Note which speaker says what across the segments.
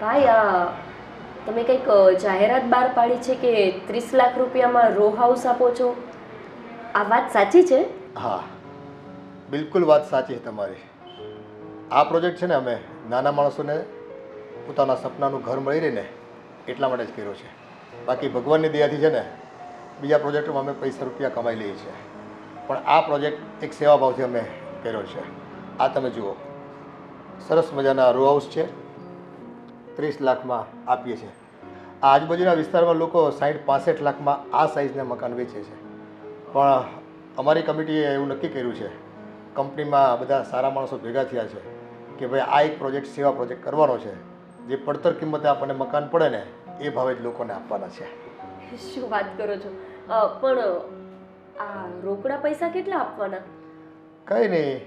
Speaker 1: ભાઈ તમે કંઈક જાહેરાત બહાર પાડી છે કે 30 લાખ રૂપિયામાં રો હાઉસ આપો છો, આ વાત સાચી છે?
Speaker 2: હા, બિલકુલ વાત સાચી છે તમારી. આ પ્રોજેક્ટ છે ને અમે નાના માણસોને પોતાના સપનાનું ઘર મળી રહે ને એટલા માટે જ કર્યો છે. બાકી ભગવાનની દયાથી છે ને બીજા પ્રોજેક્ટમાં અમે પૈસા રૂપિયા કમાઈ લઈએ છીએ, પણ આ પ્રોજેક્ટ એક સેવાભાવથી અમે કર્યો છે. આ તમે જુઓ, સરસ મજાના રો હાઉસ છે, 30 લાખમાં આપીએ છીએ. આ આજુબાજુના વિસ્તારમાં લોકો 60-65 લાખમાં આ સાઇઝના મકાન વેચે છે. પણ અમારી કમિટીએ એવું નક્કી કર્યું છે, કંપનીમાં બધા સારા માણસો ભેગા થયા છે કે ભાઈ આ એક પ્રોજેક્ટ સેવા પ્રોજેક્ટ કરવાનો છે, જે પડતર કિંમતે આપણને મકાન પડે ને એ ભાવે જ લોકોને આપવાના છે.
Speaker 1: શું વાત કરો છો? પણ આ રોકડા પૈસા કેટલા આપવાના?
Speaker 2: કંઈ નહીં,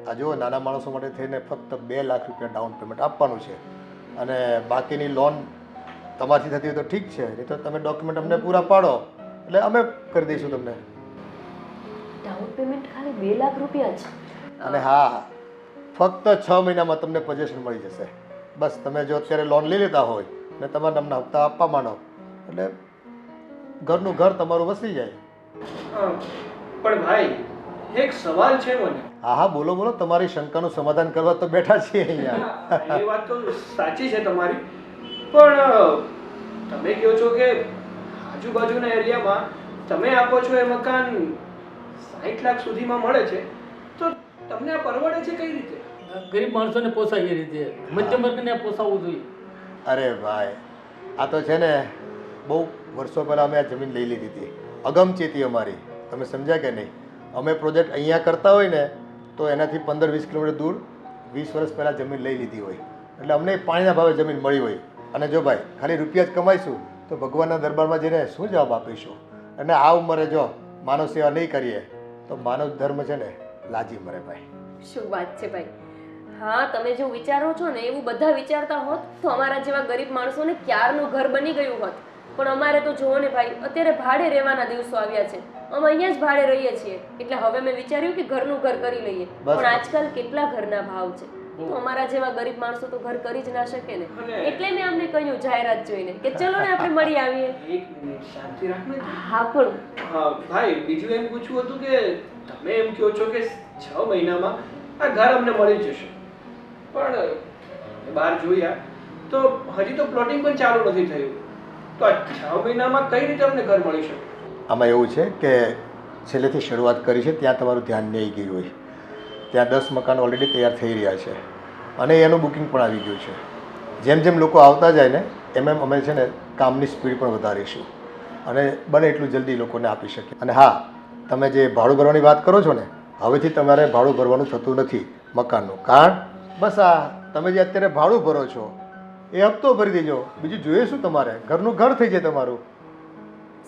Speaker 2: આ જુઓ નાના માણસો માટે થઈને ફક્ત 2 લાખ રૂપિયા ડાઉન પેમેન્ટ આપવાનું છે, અને બાકીની લોન તમારથી થતી હોય તો ઠીક છે, નહીં તો તમે ડોક્યુમેન્ટ અમને પૂરા પાડો એટલે અમે કરી દઈશું તમને.
Speaker 1: ડાઉન પેમેન્ટ ખાલી 2 લાખ રૂપિયા છે?
Speaker 2: અને હા, ફક્ત 6 મહિનામાં તમને પોઝેશન મળી જશે. બસ તમે જો અત્યારે લોન લઈ લેતા હોય ને તમારા નામના હપ્તા આપવા માંડો એટલે ઘરનું ઘર તમારું વસી જાય.
Speaker 3: પણ ભાઈ એક સવાલ છે મને.
Speaker 2: હા હા, બોલો બોલો, તમારી શંકાનું સમાધાન કરવા તો બેઠા છીએ અહીંયા.
Speaker 3: એ વાત તો સાચી છે તમારી, પણ તમે કહો છો કે આજુબાજુના એરિયામાં તમે આપો છો એ મકાન 60 લાખ સુધીમાં મળે છે, તો તમને આ પરવડે છે કઈ રીતે?
Speaker 4: ગરીબ માણસોને પોસાય એ રીતે, મધ્યમ વર્ગને પોસાવવું જોઈએ.
Speaker 2: અરે ભાઈ, આ તો છે ને બહુ વર્ષો પહેલાં અમે આ જમીન લઈ લીધી હતી, અગમચેતી અમારી. તમે સમજ્યા કે નહીં? અમે પ્રોજેક્ટ અહીંયા કરતા હોય ને તો એનાથી 15-20 કિલોમીટર દૂર 20 વર્ષ પહેલાં જમીન લઈ લીધી હોય, એટલે અમને પાણીના ભાવે જમીન મળી હોય. અને જો ભાઈ ખાલી રૂપિયા જ કમાઈશું તો ભગવાનના દરબારમાં જઈને શું જવાબ આપીશું? અને આ ઉંમરે જો માનવ સેવા નહીં કરીએ તો માનવ ધર્મ છે ને લાજી મરે ભાઈ.
Speaker 1: શું વાત છે ભાઈ! હા, તમે જો વિચારો છો ને એવું બધા વિચારતા હોત તો અમારા જેવા ગરીબ માણસોને ક્યારનું ઘર બની ગયું હોત. પણ અમારે તો જુઓ ને ભાઈ, અત્યારે ભાડે રહેવાના દિવસો આવ્યા છે, અમે અહીંયા જ ભાડે રહીએ છીએ, એટલે હવે મેં વિચાર્યું કે ઘરનું ઘર કરી લઈએ. પણ આજકાલ કેટલા ઘરના ભાવ છે, તો અમારા જેવા ગરીબ માણસો તો ઘર કરી જ ના શકે ને. એટલે મેં અમને કહ્યું જાહેરાત જોઈને કે ચલો ને આપણે મળી આવીએ.
Speaker 3: એક મિનિટ શાંતિ રાખને.
Speaker 1: હા પણ
Speaker 3: ભાઈ બીજું એમ પૂછવું હતું કે તમે એમ કહો છો કે 6 મહિનામાં આ ઘર અમને મળી જશે, પણ બહાર જોયા તો હજી તો પ્લોટિંગ પણ ચાલુ નથી થયું, તો આ 6 મહિનામાં કઈ રીતે અમને ઘર મળી શકે?
Speaker 2: આમાં એવું છે કે છેલ્લેથી શરૂઆત કરી છે ત્યાં તમારું ધ્યાન નહીં ગયું હોય. ત્યાં 10 મકાન ઓલરેડી તૈયાર થઈ રહ્યા છે અને એનું બુકિંગ પણ આવી ગયું છે. જેમ જેમ લોકો આવતા જાય ને એમ એમ અમે છે ને કામની સ્પીડ પણ વધારીશું અને બને એટલું જલ્દી લોકોને આપી શકીએ. અને હા, તમે જે ભાડું ભરવાની વાત કરો છો ને, હવેથી તમારે ભાડું ભરવાનું થતું નથી મકાનનું. કારણ બસ આ તમે જે અત્યારે ભાડું ભરો છો એ હપ્તો ભરી દેજો, બીજું જોઈએ શું? તમારે ઘરનું ઘર થઈ જાય તમારું.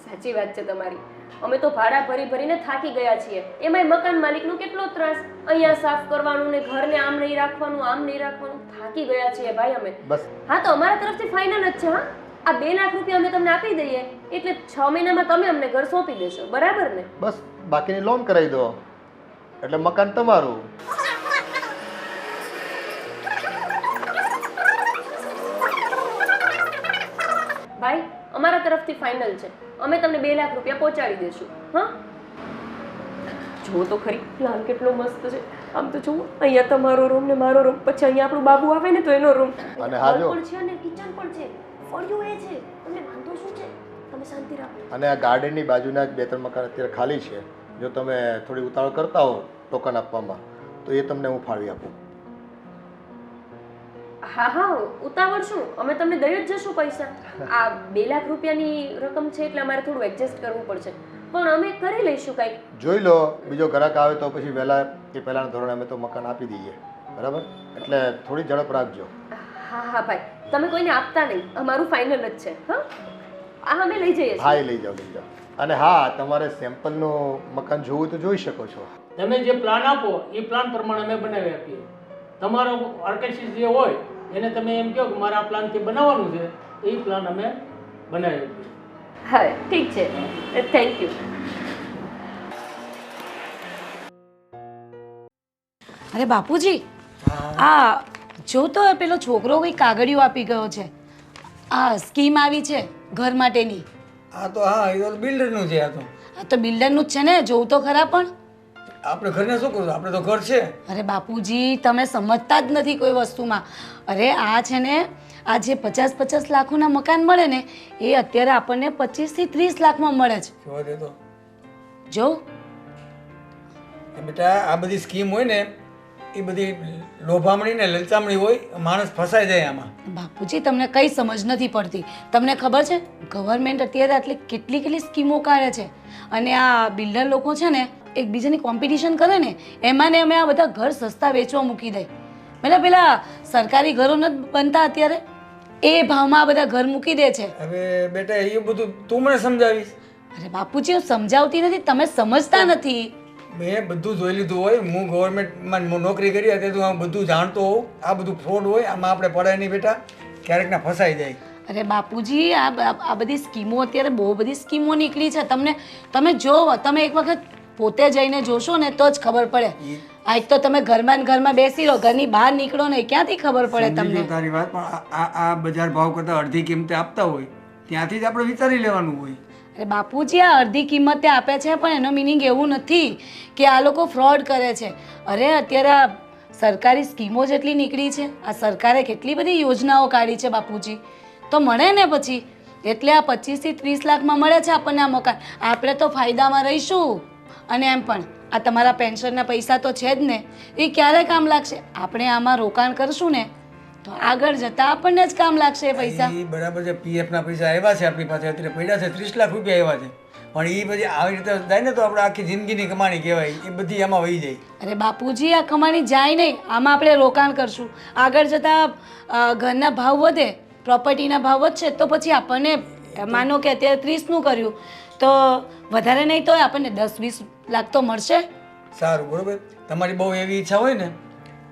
Speaker 1: સાચી વાત છે તમારી. અમે તો ભાડા ભરી ભરીને થાકી ગયા છીએ. એમાંય મકાન માલિકનો કેટલો ત્રાસ, અહીંયા સાફ કરવાનું ને ઘરને આમ નહીં રાખવાનું, આમ નહીં રાખવાનું. થાકી ગયા છીએ ભાઈ અમે.
Speaker 2: બસ
Speaker 1: હા, તો અમારા તરફથી ફાઇનલ જ છે. હા, આ 2 લાખ રૂપિયા અમે તમને આપી દઈએ એટલે 6 મહિનામાં તમે અમને ઘર સોંપી દેશો, બરાબર ને?
Speaker 2: બસ બાકીની લોન કરાવી દો એટલે મકાન તમારું.
Speaker 1: ભાઈ અમારા તરફથી ફાઇનલ છે, અમે તમને 2 લાખ રૂપિયા પહોંચાડી દેશું. હા, જુઓ તો ખરી પ્લાન કેટલો મસ્ત છે. આમ તો જુઓ, અહીંયા તમારો રૂમ ને મારો રૂમ, પછી અહીંયા આપણું બાબુ આવે ને તો એનો રૂમ,
Speaker 2: અને હા જો
Speaker 1: પણ છે અને કિચન પણ છે, ફળિયું એ છે. તમને વાંધો શું છે? તમે શાંતિ રાખો.
Speaker 2: અને આ ગાર્ડનની બાજુના જ 2-3 મકાન અત્યારે ખાલી છે. જો તમે થોડી ઉતાવળ કરતા હો ટોકન આપવામાં તો એ તમને હું ફાળવી આપું.
Speaker 1: હા હા, ઉતાવળ શું, અમે તમને દઈ જ જશું પૈસા. આ 2 લાખ રૂપિયાની રકમ છે એટલે અમારે થોડું એડજસ્ટ કરવું પડશે, પણ અમે કરી લઈશું કંઈક.
Speaker 2: જોઈ લો, બીજો ગ્રાહક આવે તો પછી વહેલા એ પહેલાંના ધોરણે અમે તો મકાન આપી દઈએ, બરાબર? એટલે થોડી ઝડપ રાખજો.
Speaker 1: હા હા ભાઈ, તમે કોઈને આપતા નહીં, અમારું ફાઇનલ જ છે. હા, આ અમે લઈ જઈએ
Speaker 2: હા,
Speaker 1: છીએ.
Speaker 2: એ લઈ જાઓ, લઈ જાઓ. અને હા, તમારે સેમ્પલનું મકાન જોવું તો જોઈ શકો છો.
Speaker 4: તમે જે પ્લાન આપો એ પ્લાન પ્રમાણે અમે બનાવી આપીએ. તમારો આર્કિટેક્ટ જે હોય એને તમે એમ કહો કે મારે આ પ્લાનથી બનાવવાનું છે, એ પ્લાન અમે બનાવી આપીએ.
Speaker 1: હા, ઠીક છે, થેન્ક યુ.
Speaker 5: અરે બાપુજી, આ જો તો એ પેલો છોકરો કંઈ કાગળિયું આપી ગયો છે. આ સ્કીમ આવી છે ઘર માટેની.
Speaker 6: આ તો હા એ તો બિલ્ડરનું છે. આ
Speaker 5: તો બિલ્ડરનું જ છે ને, જોવું તો ખરા. પણ
Speaker 6: આપણે ઘરને શું કરવું? આપણે તો ઘર છે.
Speaker 5: અરે બાપુજી, તમે સમજતા જ નથી કોઈ વસ્તુમાં. અરે આ છે ને, આ જે 50-50 લાખોના મકાન મળે ને, એ અત્યારે આપણને 25 થી 30 લાખમાં મળે છે.
Speaker 6: જોવા દે તો
Speaker 5: જો
Speaker 6: બેટા, આ બધી સ્કીમ હોય ને એ બધી લોભામણી ને લલચામણી હોય, માણસ ફસાઈ જાય આમાં.
Speaker 5: બાપુજી, તમને કઈ સમજ નથી પડતી. તમને ખબર છે ગવર્મેન્ટ અત્યારે આટલી કેટલી સ્કીમો કાઢે છે, અને આ બિલ્ડર લોકો છે ને એકબીજાની કોમ્પિટિશન કરે ને, એમાં ને અમે આ બધા ઘર સસ્તા વેચવા મૂકી દઈ. મતલબ પેલા સરકારી ઘરો નથી બનતા અત્યારે, એ ભાવમાં આ બધા ઘર મૂકી દે છે.
Speaker 6: હવે બેટા એ બધું તું મને સમજાવીશ.
Speaker 5: અરે બાપુજી, હું સમજાવતી નથી, તમે સમજતા નથી.
Speaker 6: મેં બધું જોઈ લીધું હોય. હું ગવર્મેન્ટમાં નોકરી કરી હતી તો હું બધું જાણતો હોઉં. આ બધું ફ્રોડ હોય, આમાં આપણે પડાય નહીં બેટા, ક્યારેક ના ફસાઈ જાય.
Speaker 5: અરે બાપુજી, આ બધી સ્કીમો અત્યારે બહુ બધી સ્કીમો નીકળી છે. તમે જોવો, તમે એક વખત પોતે જઈને જોશો ને તો જ ખબર પડે. આ એક તો તમે ઘરમાં ને ઘરમાં બેસી રહો, ઘરની બહાર નીકળો ને ક્યાંથી ખબર પડે
Speaker 6: સમજી
Speaker 5: તમને?
Speaker 6: ગયો તારી વાત, પણ આ બજાર ભાવ કરતાં અડધી કિંમતે આપતા હોય ત્યાંથી જ આપણે વિચારી લેવાનું હોય.
Speaker 5: અરે બાપુજી, આ અડધી કિંમતે આપે છે, પણ એનો મિનિંગ એવું નથી કે આ લોકો ફ્રોડ કરે છે. અરે અત્યારે આ સરકારી સ્કીમો જેટલી નીકળી છે, આ સરકારે કેટલી બધી યોજનાઓ કાઢી છે બાપુજી, તો મળે ને પછી. એટલે આ 25 થી 30 લાખમાં મળે છે આપણને આ મકાન. આપણે તો ફાયદામાં રહીશું. અને એમ પણ આ તમારા પેન્શનના પૈસા તો છે જ ને, એ ક્યારે કામ લાગશે? આપણે આમાં રોકાણ કરશું ને તો આગળ જતા આપણને જ કામ લાગશે એ પૈસા.
Speaker 6: એ બરાબર છે. પીએફના પૈસા આવ્યા છે આપણી પાસે, અત્યારે પડ્યા છે 30 લાખ રૂપિયા આવ્યા છે. પણ એ પછી આવી રીતે જાય ને તો આપણે આખી જિંદગીની કમાણી કહેવાય, એ બધી આમાં વહી જાય.
Speaker 5: અરે બાપુજી, આ કમાણી જાય નહીં, આમાં આપણે રોકાણ કરશું. આગળ જતાં ઘરના ભાવ વધે, પ્રોપર્ટીના ભાવ વધશે, તો પછી આપણને માનો કે અત્યારે 30નું કર્યું તો વધારે નહીં તો આપણને 10-20 લાખ તો મળશે.
Speaker 6: સારું, બરોબર. તમારી બહુ એવી ઈચ્છા હોય ને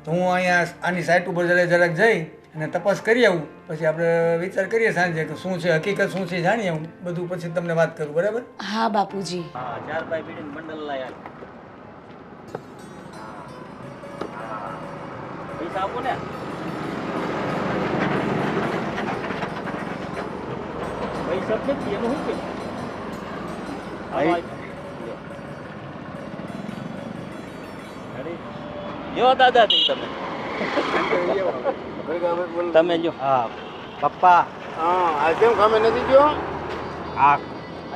Speaker 6: તો હું અહીંયા આની સાઇટ ઉપર જરાક જઈ અને તપાસ કરી આવું. પછી આપણે વિચાર કરીએ સાંજે કે શું છે હકીકત, શું છે જાણીએ હું બધું, પછી તમને વાત કરું. બરાબર?
Speaker 5: હા બાપુજી.
Speaker 7: હા, 4 પાઈ પીડીને બંડલ લાયા. પૈસા આપો ને. પૈસા નથી એનું શું કે? જો દાદા તમે તમે જો.
Speaker 8: હા પપ્પા,
Speaker 2: હા, આ કેમ કામે નથી ગયો?
Speaker 8: આ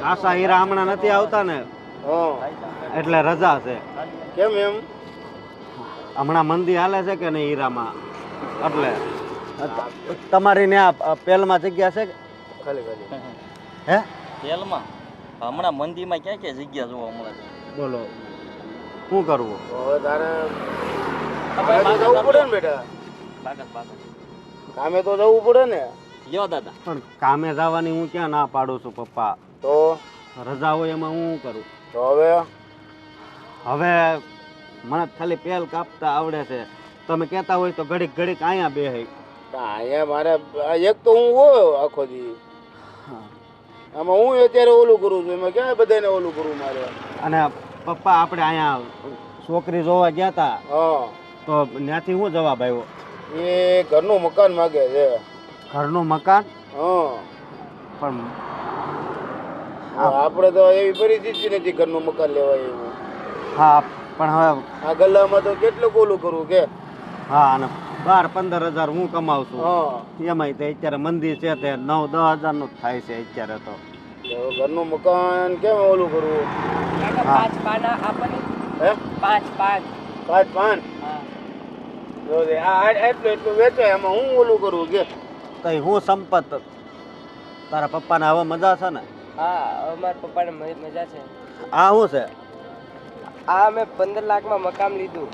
Speaker 8: કાસા હીરા હમણાં નથી આવતા ને, એટલે રજા છે.
Speaker 2: કેમ એમ?
Speaker 8: હમણાં મંદી હાલે છે કે નહીં હીરામાં, એટલે તમારી ને આ પેલમાં જગ્યા છે કે?
Speaker 2: ખાલી
Speaker 8: હે
Speaker 7: તેલમાં હમણાં મંદીમાં ક્યાં ક્યાં જગ્યા જોવા મળે છે?
Speaker 8: બોલો શું કરવું?
Speaker 2: હવે તારે જવું પડે ને બેટા, કામે તો જવું પડે ને.
Speaker 7: લ્યો દાદા.
Speaker 8: પણ કામે જવાની હું ક્યાં ના પાડું છું પપ્પા.
Speaker 2: તો
Speaker 8: રજા હોય એમાં હું કરું?
Speaker 2: તો
Speaker 8: હવે મને ખાલી પેલ કાપતા આવડે છે. તમે કહેતા હોય તો ઘડીક ઘડીક અહીંયા બેહી.
Speaker 2: અહીંયા મારે એક તો હું હોય આખો દી, આમાં હું અત્યારે ઓલું કરું છું, એમાં ક્યાં બધાને ઓલું કરવું મારે.
Speaker 8: અને પપ્પા આપણે અહીંયા છોકરી જોવા ગયા હતા,
Speaker 2: હા,
Speaker 8: તો ત્યાંથી શું જવાબ આવ્યો?
Speaker 2: એ ઘરનું મકાન માગે છે.
Speaker 8: ઘરનું મકાન?
Speaker 2: હા,
Speaker 8: પણ
Speaker 2: આપણે તો એવી પરિસ્થિતિ નથી ઘરનું મકાન લેવાય એવું.
Speaker 8: હા, પણ હવે
Speaker 2: આ ગલ્લામાં તો કેટલું ઓલું કરવું કે.
Speaker 8: હા, અને 12-15 હજાર હું કમાઉં છું,
Speaker 2: હા,
Speaker 8: એમાંય તે અત્યારે મંદિર છે તે 9-10 હજારનું જ થાય છે અત્યારે તો.
Speaker 2: ઘરનું મકાન કેમ ઓલું કરવું? હે? 5 જો દે આ એટલું વેચાય, એમાં હું ઓલું કરવું કે.
Speaker 8: તઈ હું સંપત તારા પપ્પાને હવે મજા છે ને?
Speaker 9: હા, હવે મારા પપ્પાને મજા છે.
Speaker 8: આ શું છે?
Speaker 9: આ મેં 15 લાખમાં મકાન લીધું.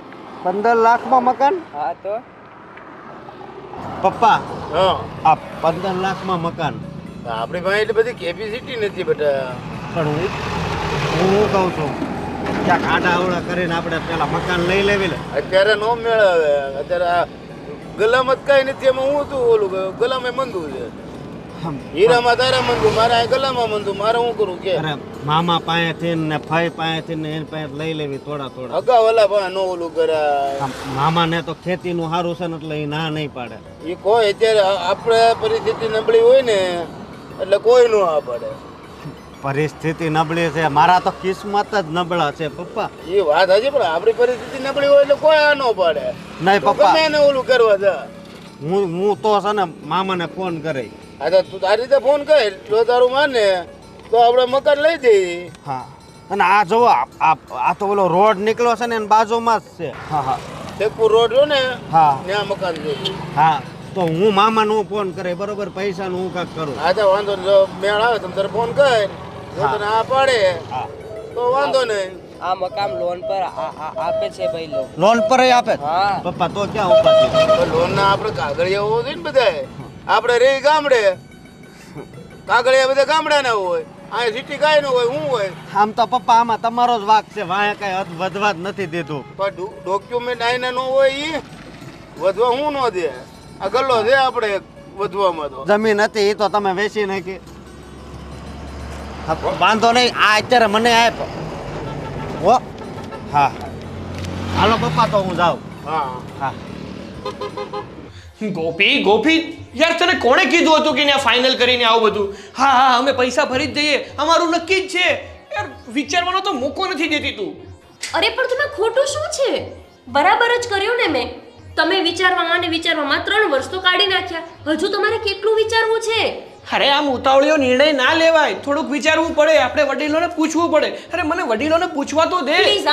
Speaker 8: 15 લાખમાં મકાન?
Speaker 9: હા, તો
Speaker 8: પપ્પા
Speaker 2: હા,
Speaker 8: આ 15 લાખમાં મકાન?
Speaker 2: આપણી પાસે એટલી બધી કેપેસિટી નથી બેટા.
Speaker 8: પણ હું કહું છું ક્યાંક આડા અવળા કરીને આપણે પેલા મકાન લઈ લેવી લે.
Speaker 2: અત્યારે નો મેળવે. અત્યારે આ ગલામાં જ કઈ નથી, એમાં હું તું ઓલું ગલામાં મંદું છે.
Speaker 10: હીરામાં તારા મંદુ મારા ગલામાં મંદુ મારે હું કરું કે
Speaker 8: અરે મામા પાસેથી ને ફઈ પાસેથી ને એની પાસે લઈ લેવી થોડા થોડા
Speaker 10: અગા વાલા પણ નો ઓલું કરાય
Speaker 8: મામાને તો ખેતીનું સારું છે ને એટલે એ ના નહીં પાડે
Speaker 10: એ કોઈ અત્યારે આપણે પરિસ્થિતિ નબળી હોય ને એટલે કોઈ નો આ પડે
Speaker 8: પરિસ્થિતિ નબળી છે મારા તો કિસ્મત જ નબળા છે પપ્પા
Speaker 10: એ વાત હજી પણ આપણી પરિસ્થિતિ નબળી હોય એટલે કોઈ આ નો પડે
Speaker 8: નહીં પપ્પા
Speaker 10: ગમે એને ઓલું કરવા જા
Speaker 8: હું તો છે ને મામાને ફોન કરી
Speaker 10: હા તો તું તારી રીતે ફોન કર જો તારું માને તો આપણે મકાન લઈ જઈએ
Speaker 8: હા અને આ જોવો આ તો ઓલો રોડ નીકળ્યો છે ને એની બાજુમાં જ છે હા હા
Speaker 10: શેખપુર રોડ જો ને
Speaker 8: હા
Speaker 10: ત્યાં મકાન જોઈએ
Speaker 8: હા તો હું મામાને હું ફોન કરે બરોબર પૈસાનું હું કાંઈક કરું
Speaker 10: હા તો વાંધો નહીં જો મેળ આવે તમે તારે ફોન કર જો તને આ પાડે તો વાંધો નહીં
Speaker 9: આ મકાન લોન પર આપે છે ભાઈ
Speaker 8: લોન પર આપે
Speaker 9: હા
Speaker 8: પપ્પા તો ક્યાં ઉપાધી
Speaker 10: લોન ના આપણે કાગળિયા હોવો જોઈએ ને બધા આપણે રે ગામડે કાગળિયા બધા ગામડાના હોય આ સિટી કાંઈ ન હોય હું હોય
Speaker 8: આમ તો પપ્પા આમાં તમારો જ વાક છે વાંહે કઈ હદ વધવા જ નથી દીધું
Speaker 10: પણ ડોક્યુમેન્ટ આઈને ન હોય એ વધવા હું ન દે આ ગલ્લો છે આપણે વધવામાં તો
Speaker 8: જમીન હતી એ તો તમે વેચી નાખી વાંધો નહીં આ અત્યારે મને આપ ઓ હા હાલો પપ્પા તો હું જાઉં
Speaker 10: હા
Speaker 8: હા
Speaker 3: ગોપી યાર તને કોણે કીધું હતું કે ત્યાં ફાઇનલ કરીને આવું બધું હા હા અમે પૈસા ભરી જ દઈએ અમારું નક્કી જ છે યાર વિચારવાનો તો મોકો નથી દેતી તું
Speaker 1: અરે પણ તમે ખોટું શું છે બરાબર જ કર્યું ને મેં તમે વિચારવામાં 3 વર્ષ તો કાઢી નાખ્યા હજુ તમારે કેટલું વિચારવું છે
Speaker 3: અરે આમ ઉતાવળીઓ નિર્ણય ના લેવાય થોડુંક વિચારવું પડે આપણે વડીલોને પૂછવું પડે અરે મને વડીલોને પૂછવા તો દે
Speaker 1: પ્લીઝ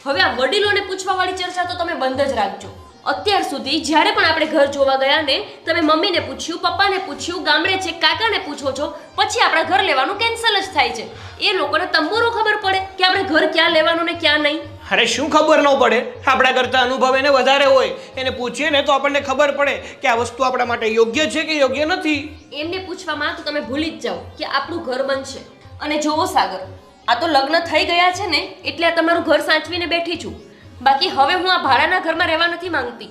Speaker 1: હવે આ વડીલોને પૂછવા વાળી ચર્ચા તો તમે બંધ જ રાખજો અત્યાર સુધી જ્યારે પણ આપણે ઘર જોવા ગયા ને તમે મમ્મીને પૂછ્યું પપ્પાને પૂછ્યું ગામડે છે કાકાને પૂછો છો પછી આપણા ઘર લેવાનું કેન્સલ જ થાય છે એ લોકોને તંબુરો ખબર પડે કે આપણે ઘર ક્યાં લેવાનું ને ક્યાં નહીં
Speaker 3: અરે શું ખબર ન પડે આપણા કરતા અનુભવ એને વધારે હોય એને પૂછીએ ને તો આપણને ખબર પડે કે આ વસ્તુ આપણા માટે યોગ્ય છે કે યોગ્ય નથી
Speaker 1: એમને પૂછવામાં તો તમે ભૂલી જ જાઓ કે આપણું ઘર બનશે અને જોવો સાગર આ તો લગ્ન થઈ ગયા છે ને એટલે આ તમારું ઘર સાચવીને બેઠી છું બાકી હવે હું આ ભાડાના ઘરમાં રહેવા નથી માંગતી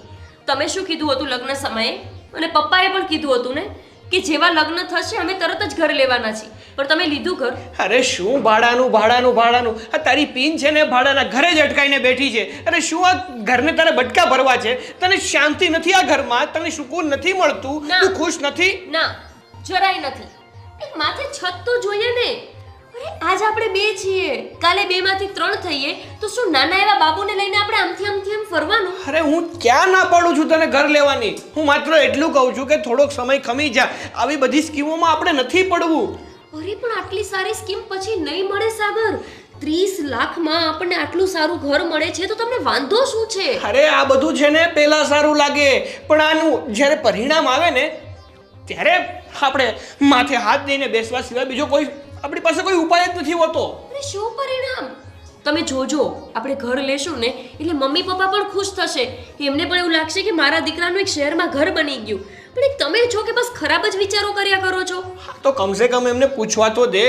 Speaker 1: તમે શું કીધું હતું લગ્ન સમયે અને પપ્પાએ પણ કીધું હતું ને કે જેવા લગ્ન થશે અમે તરત જ ઘર લેવાના છીએ પણ તમે લીધું ઘર
Speaker 3: અરે શું ભાડાનું આ તારી પિન છે ને ભાડાના ઘરે જ અટકાઈને બેઠી છે અરે શું આ ઘરને તારે બટકા ભરવા છે તને શાંતિ નથી આ ઘરમાં તને સુકૂન નથી મળતું તું ખુશ નથી
Speaker 1: ના જરાય નથી એક માથે છત તો જોઈએ ને અરે આજ આપણે 2 છીએ કાલે 2 માંથી 3 થઈએ તો શું નાના એવા બાબુને લઈને આપણે આમથી આમ ફરવાનું
Speaker 3: અરે હું ક્યાં ના પાડું છું તને ઘર લેવાની હું માત્ર એટલું કહું છું કે થોડોક સમય ખમી જા આવી બધી સ્કીમોમાં આપણે નથી પડવું
Speaker 1: અરે પણ આટલી સારી સ્કીમ પછી નહીં મળે સાગર 30 લાખમાં આપણને આટલું સારું ઘર મળે છે તો તમને વાંધો શું છે
Speaker 3: અરે આ બધું છે ને પહેલા સારું લાગે પણ આનું જ્યારે પરિણામ આવે ને ત્યારે આપણે માથે હાથ દઈને બેસવા સિવાય બીજો કોઈ આપણી પાસે કોઈ ઉપાય જ નથી હોતો
Speaker 1: અરે શું પરિણામ તમે જોજો આપણે ઘર લેશું ને એટલે મમ્મી પપ્પા પણ ખુશ થશે એમને પણ એવું લાગશે કે મારા દીકરાનું એક શહેરમાં ઘર બની ગયું પણ તમે છો કે બસ ખરાબ જ વિચારો કર્યા કરો છો
Speaker 3: તો કમસે કમ એમને પૂછવા તો દે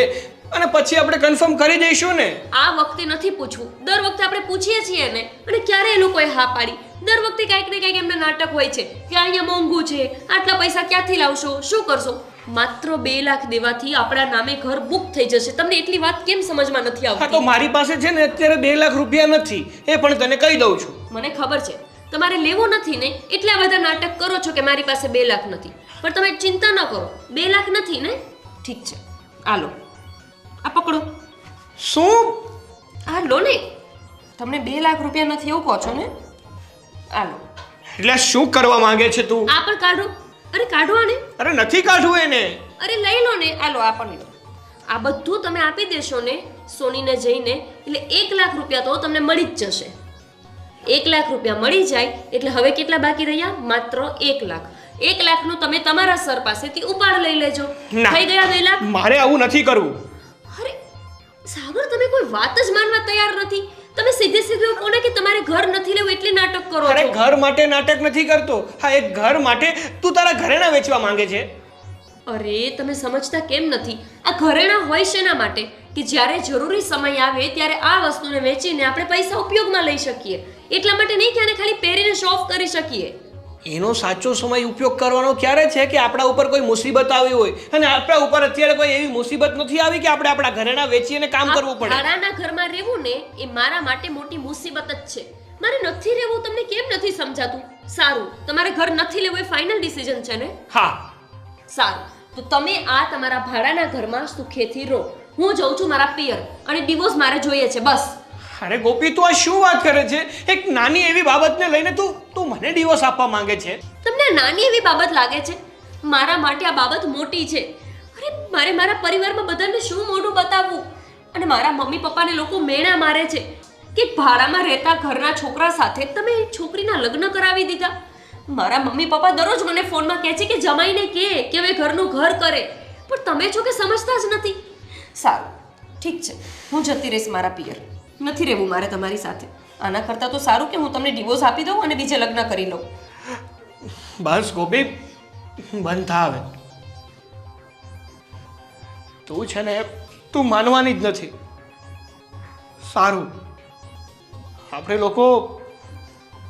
Speaker 3: અને પછી આપણે કન્ફર્મ કરી દઈશું ને
Speaker 1: આ વખતે નથી પૂછવું દર વખતે આપણે પૂછીએ છીએ ને અને ક્યારે એ લોકોએ હા પાડી દર વખતે કંઈક ને કંઈક એમના નાટક હોય છે કે અહીંયા મોંઘું છે આટલા પૈસા ક્યાંથી લાવશો શું કરશો માત્ર 2 લાખ દેવાથી આપણા નામે ઘર બુક થઈ જશે તમને એટલી વાત કેમ સમજમાં નથી આવતી
Speaker 3: હા તો મારી પાસે છે ને અત્યારે 2 લાખ રૂપિયા નથી એ પણ તને કહી દઉં છું
Speaker 1: મને ખબર છે તમારે લેવો નથી ને એટલા બધા નાટક કરો છો કે મારી પાસે 2 લાખ નથી પણ તમે ચિંતા ન કરો 2 લાખ નથી ને ઠીક છે આ લો આ પકડો
Speaker 3: શું
Speaker 1: આ લો ને તમને 2 લાખ રૂપિયા નથી એવું કહો છો ને આ લો
Speaker 3: એટલે શું કરવા માંગે છે તું
Speaker 1: આ પણ કાઢો અરે કાઢો આને
Speaker 3: અરે નથી કાઢવું એને
Speaker 1: અરે લઈ લો ને આ લો આ પણ લો આ બધું તમે આપી દેશો ને સોનીને જઈને એટલે 1 લાખ રૂપિયા તો તમને મળી જ જશે 1 લાખ રૂપિયા મળી જાય એટલે હવે કેટલા બાકી રહ્યા માત્ર 1 લાખ 1 લાખનું તમે તમારા સર પાસેથી ઉપાડ લઈ લેજો થઈ ગયા 2 લાખ
Speaker 3: મારે આવું નથી કરવું
Speaker 1: અરે સાગર તમે કોઈ વાત જ માનવા તૈયાર નથી તમે સીધે સીધું કોને કે તમારે ઘર નથી લેવું એટલે નાટક કરો છો
Speaker 3: અરે ઘર માટે નાટક નથી કરતો હા એક ઘર માટે તું તારા ઘરેણા વેચવા માંગે છે
Speaker 1: અરે તમે સમજતા કેમ નથી આ ઘરેણા હોય શેના માટે કે જ્યારે જરૂરી સમય આવે ત્યારે આ વસ્તુને વેચીને આપણે પૈસા ઉપયોગમાં લઈ શકીએ એટલા માટે નહીં કે આને ખાલી પહેરીને શો ઓફ કરી શકીએ
Speaker 3: એનો સાચો સમય ઉપયોગ કરવાનો ક્યારે છે કે આપણા ઉપર કોઈ મુસીબત આવી હોય, અને આપણા ઉપર અત્યારે કોઈ એવી મુસીબત નથી આવી કે આપણે આપણા ઘરેણા વેચીને કામ કરવું પડે.
Speaker 1: ભાડાના ઘરમાં રહેવું ને એ મારા માટે મોટી મુસીબત જ છે. મારે નથી રહેવું, તમને કેમ નથી સમજાતું? સારું, તમારે ઘર નથી લેવું એ ફાઇનલ ડિસિઝન છે ને?
Speaker 3: હા.
Speaker 1: સારું, તો તમે આ તમારા ભાડાના ઘરમાં સુખેથી રહો. હું જઉં છું મારા પિયર, અને ડિવોર્સ મારે જોઈએ છે, બસ.
Speaker 3: અરે ગોપી, તું આ શું વાત કરે છે? એક નાની એવી બાબતને લઈને તું મને ડિવોર્સ આપવા માંગે છે?
Speaker 1: તમને આ નાની એવી બાબત લાગે છે? મારા માટે આ બાબત મોટી છે. અરે મારે મારા પરિવારમાં બધાને શું મોઢું બતાવવું? અને મારા મમ્મી પપ્પાને લોકો મેણા મારે છે કે ભાડામાં રહેતા ઘરના છોકરા સાથે તમે છોકરીના લગ્ન કરાવી દીધા. મારા મમ્મી પપ્પા દરરોજ મને ફોનમાં કહે છે કે જમાઈને કે હવે ઘરનું ઘર કરે, પણ તમે છો કે સમજતા જ નથી. સારું, ઠીક છે, હું જતી રહીશ મારા પિયર. નથી રહેવું મારે તમારી સાથે. આના કરતાં તો સારું કે હું તમને ડિવોર્સ આપી દઉં અને બીજે લગ્ન કરી લઉં.
Speaker 3: બસ ગોપી, બંધ થા હવે. તું છે ને, તું માનવાની જ નથી. સારું, આપણે લોકો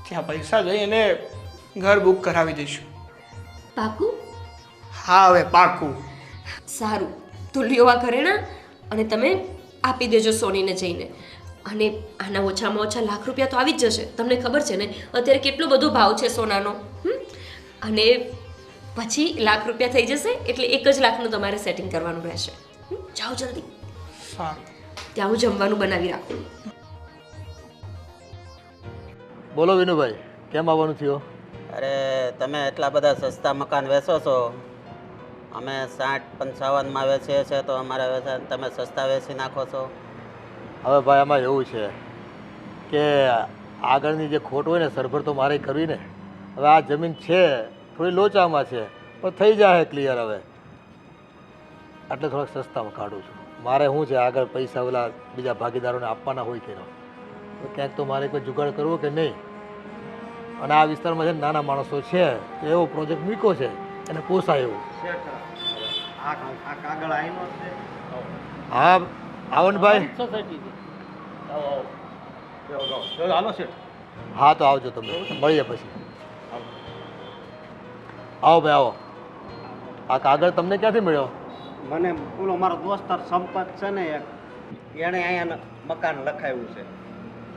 Speaker 3: ત્યાં પૈસા જઈ અને ઘર બુક કરાવી દઈશું.
Speaker 1: પાકું?
Speaker 3: હા, હવે પાકું.
Speaker 1: સારું, તો લ્યો આ ઘરેણા અને તમે આપી દેજો સોનીને જઈને. અને આના ઓછામાં ઓછા લાખ રૂપિયા તો આવી જ જશે. તમને ખબર છે ને અત્યારે કેટલો બધો ભાવ છે સોનાનો. અને પછી લાખ રૂપિયા થઈ જશે એટલે 1 જ લાખનું તમારે સેટિંગ કરવાનું રહેશે. જાઓ જલ્દી.
Speaker 3: સારું,
Speaker 1: ત્યાં હું જમવાનું બનાવી રાખું.
Speaker 2: બોલો વિનુભાઈ, કેમ આવવાનું થયો?
Speaker 8: અરે તમે એટલા બધા સસ્તા મકાન વેચો છો, અમે 60-55માં વેચીએ છીએ તો અમારે તમે સસ્તા વેચી નાખો છો.
Speaker 2: હવે ભાઈ આમાં એવું છે કે આગળની જે ખોટ હોય ને સરભર તો મારે કરવી ને. હવે આ જમીન છે થોડી લોચામાં છે, પણ થઈ જાય ક્લિયર હવે, એટલે થોડાક સસ્તામાં કાઢું છું. મારે શું છે આગળ પૈસા ઓલા બીજા ભાગીદારોને આપવાના હોય કે તો ક્યાંક તો મારે કોઈ જુગાડ કરવો કે નહીં. અને આ વિસ્તારમાં છે ને નાના માણસો છે, એવો પ્રોજેક્ટ મૂક્યો છે એને પોસાય એવું. હા આવો ને ભાઈ. હા તો આવજો, તમે મળીએ પછી. આવો ભાઈ આવો. આ કાગળ તમને ક્યાંથી મળ્યો?
Speaker 8: મને પેલો મારો દોસ્તાર સંપત છે ને એક, એણે અહીંયા મકાન લખાવ્યું છે.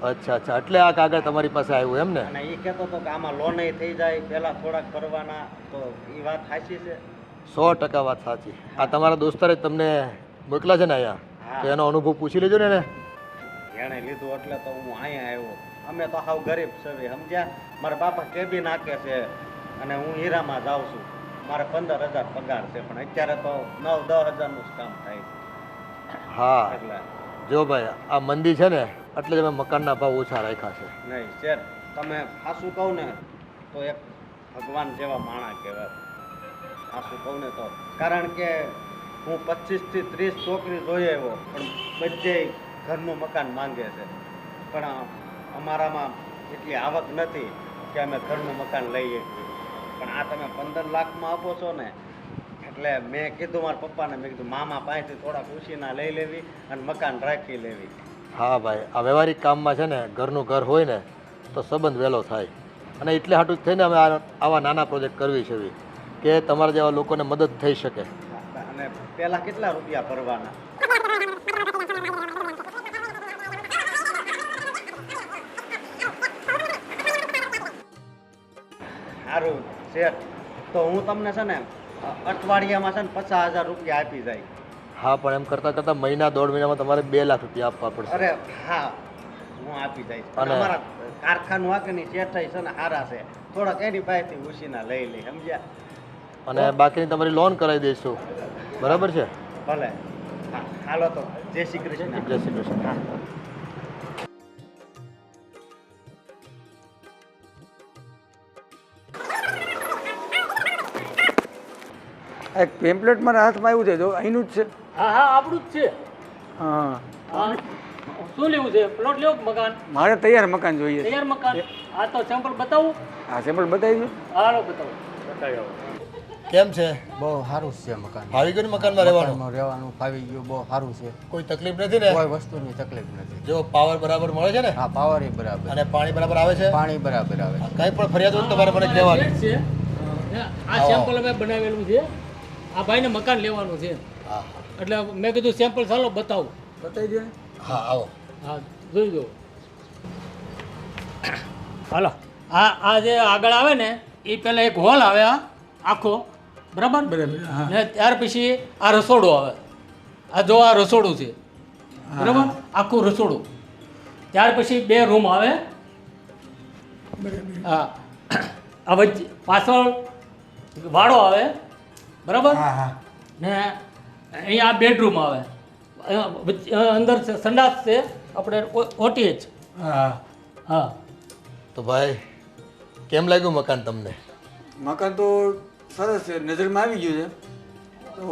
Speaker 2: અચ્છા અચ્છા, એટલે આ કાગળ તમારી પાસે આવ્યું એમ ને?
Speaker 8: અને એ કહેતો હતો કે આમાં લોન થઈ જાય, પહેલા થોડાક કરવાના, તો એ વાત સાચી છે?
Speaker 2: 100% વાત સાચી. આ તમારા દોસ્તારે તમને મોકલા છે ને અહીંયા, તો એનો અનુભવ પૂછી લેજો ને એને.
Speaker 8: એણે લીધું એટલે તો હું અહીંયા આવ્યો. અમે તો હાવ ગરીબ છીએ સમજ્યા. મારા બાપા કેબિન નાખે છે અને હું હીરામાં જાઉં છું. મારે 15,000 પગાર છે, પણ અત્યારે તો 9-10 હજારનું જ કામ થાય છે.
Speaker 2: હા
Speaker 8: એટલે
Speaker 2: જો ભાઈ આ મંદી છે ને એટલે જ અમે મકાનના ભાવ ઓછા રાખ્યા છે.
Speaker 8: નહીં શેઠ, તમે સાચું કહું ને તો એક ભગવાન જેવા માણસ કહેવાય. સાચું કહું ને તો, કારણ કે હું 25 થી 30 છોકરી જોઈ આવ્યો, પણ બધે ઘરનું મકાન માંગે છે, પણ અમારામાં એટલી આવક નથી કે અમે ઘરનું મકાન લઈએ. પણ આ તમે 15 લાખમાં આપો છો ને, એટલે મેં કીધું મારા પપ્પાને, મેં કીધું મામા પાસેથી થોડા ખુશીના લઈ લેવી અને મકાન રાખી લેવી.
Speaker 2: હા ભાઈ, આ વ્યવહારિક કામમાં છે ને ઘરનું ઘર હોય ને તો સંબંધ વહેલો થાય. અને એટલે હાટું જ થઈને અમે આવા નાના પ્રોજેક્ટ કરવી છે કે તમારા જેવા લોકોને મદદ થઈ શકે.
Speaker 8: અને પહેલા કેટલા રૂપિયા ભરવાના? સારું શેઠ, તો હું તમને છે ને અઠવાડિયામાં છે ને 50,000 રૂપિયા આપી જાય.
Speaker 2: હા, પણ એમ કરતાં કરતાં મહિના 1.5 મહિનામાં તમારે 2 લાખ રૂપિયા આપવા પડશે.
Speaker 8: અરે હા, હું આપી જઈશ. અને અમારા કારખાનું આગળની શેઠાઈ છે ને સારા છે, થોડાક એની પાસેથી ઉછીના લઈ લઈ સમજ્યા.
Speaker 2: અને બાકીની તમારી લોન કરાવી દઈશું, બરાબર છે?
Speaker 8: ભલે. હા હાલો તો, જય શ્રી કૃષ્ણ.
Speaker 2: જય શ્રી કૃષ્ણ.
Speaker 8: હા.
Speaker 6: એક પેમ્પલેટ મારા હાથમાં આવ્યું છે, જો અહીંનું જ છે.
Speaker 4: હા હા, આપણું જ છે.
Speaker 6: હા,
Speaker 4: હા, શું લેવું છે? પ્લોટ લેવો કે મકાન?
Speaker 6: મારે તૈયાર મકાન જોઈએ છે.
Speaker 4: તૈયાર મકાન? આ તો સેમ્પલ બતાવું.
Speaker 6: હા, સેમ્પલ બતાવી દો.
Speaker 4: હાલો બતાવો. બતાવી આવો.
Speaker 2: કેમ છે?
Speaker 11: બહુ સારું છે મકાન.
Speaker 2: ફાવી ગયું ને મકાનમાં રહેવાનું?
Speaker 11: મકાનમાં રહેવાનું ફાવી ગયું, બહુ સારું છે.
Speaker 2: કોઈ તકલીફ નથી ને?
Speaker 11: કોઈ વસ્તુની તકલીફ નથી.
Speaker 2: જો પાવર બરાબર મળે છે ને?
Speaker 11: હા, પાવર એ બરાબર.
Speaker 2: અને પાણી બરાબર આવે છે?
Speaker 11: પાણી બરાબર આવે.
Speaker 2: કંઈ પણ ફરિયાદ હોય તો તમારે મને કહેવાની.
Speaker 4: છે આ સેમ્પલ અમે બનાવેલું છે. આ ભાઈને મકાન લેવાનું છે.
Speaker 2: હા
Speaker 4: એટલે મેં કીધું સેમ્પલ ચાલો બતાવું.
Speaker 6: બતાવી દો ને.
Speaker 2: હા આવો.
Speaker 4: હા જોઈ દો. હાલો આ જે આગળ આવે ને એ પહેલાં એક હોલ આવે આ આખો બરાબર ને ત્યાર પછી આ રસોડું આવે. આ જો આ રસોડું છે બરાબર, આખું રસોડું. ત્યાર પછી 2 રૂમ આવે. હા આ વચ્ચે પાછળ વાડો આવે બરાબર ને અહીંયા આ બેડરૂમ આવે. અંદર સંડાસ છે આપણે ઓટીએચ.
Speaker 6: હા
Speaker 4: હા
Speaker 2: તો ભાઈ કેમ લાગ્યું મકાન તમને?
Speaker 6: મકાન તો સરસ છે, નજરમાં આવી ગયું છે. તો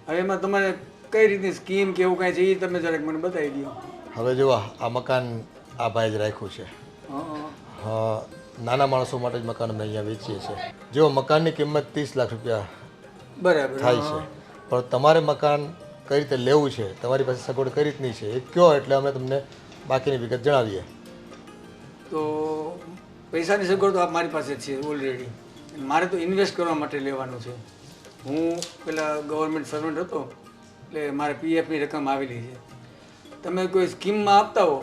Speaker 6: હવે એમાં તમારે કઈ રીતની સ્કીમ કે એવું કાંઈ છે એ તમે જરાક મને બતાવી દો.
Speaker 2: હવે જુઓ આ મકાન આ ભાઈ જ રાખ્યું છે. હા, નાના માણસો માટે જ મકાન અમે અહીંયા વેચીએ છીએ. જો મકાનની કિંમત 30 લાખ રૂપિયા
Speaker 6: બરાબર
Speaker 2: થાય છે, પણ તમારે મકાન કઈ રીતે લેવું છે, તમારી પાસે સગવડ કઈ રીતની છે એ કહો એટલે અમે તમને બાકીની વિગત જણાવીએ.
Speaker 6: તો પૈસાની સગવડ તો આપ મારી પાસે છે ઓલરેડી. મારે તો ઇન્વેસ્ટ કરવા માટે લેવાનું છે. હું પેલા ગવર્મેન્ટ સર્વન્ટ હતો એટલે મારે પીએફની રકમ આવેલી છે. તમે કોઈ સ્કીમમાં આપતા હો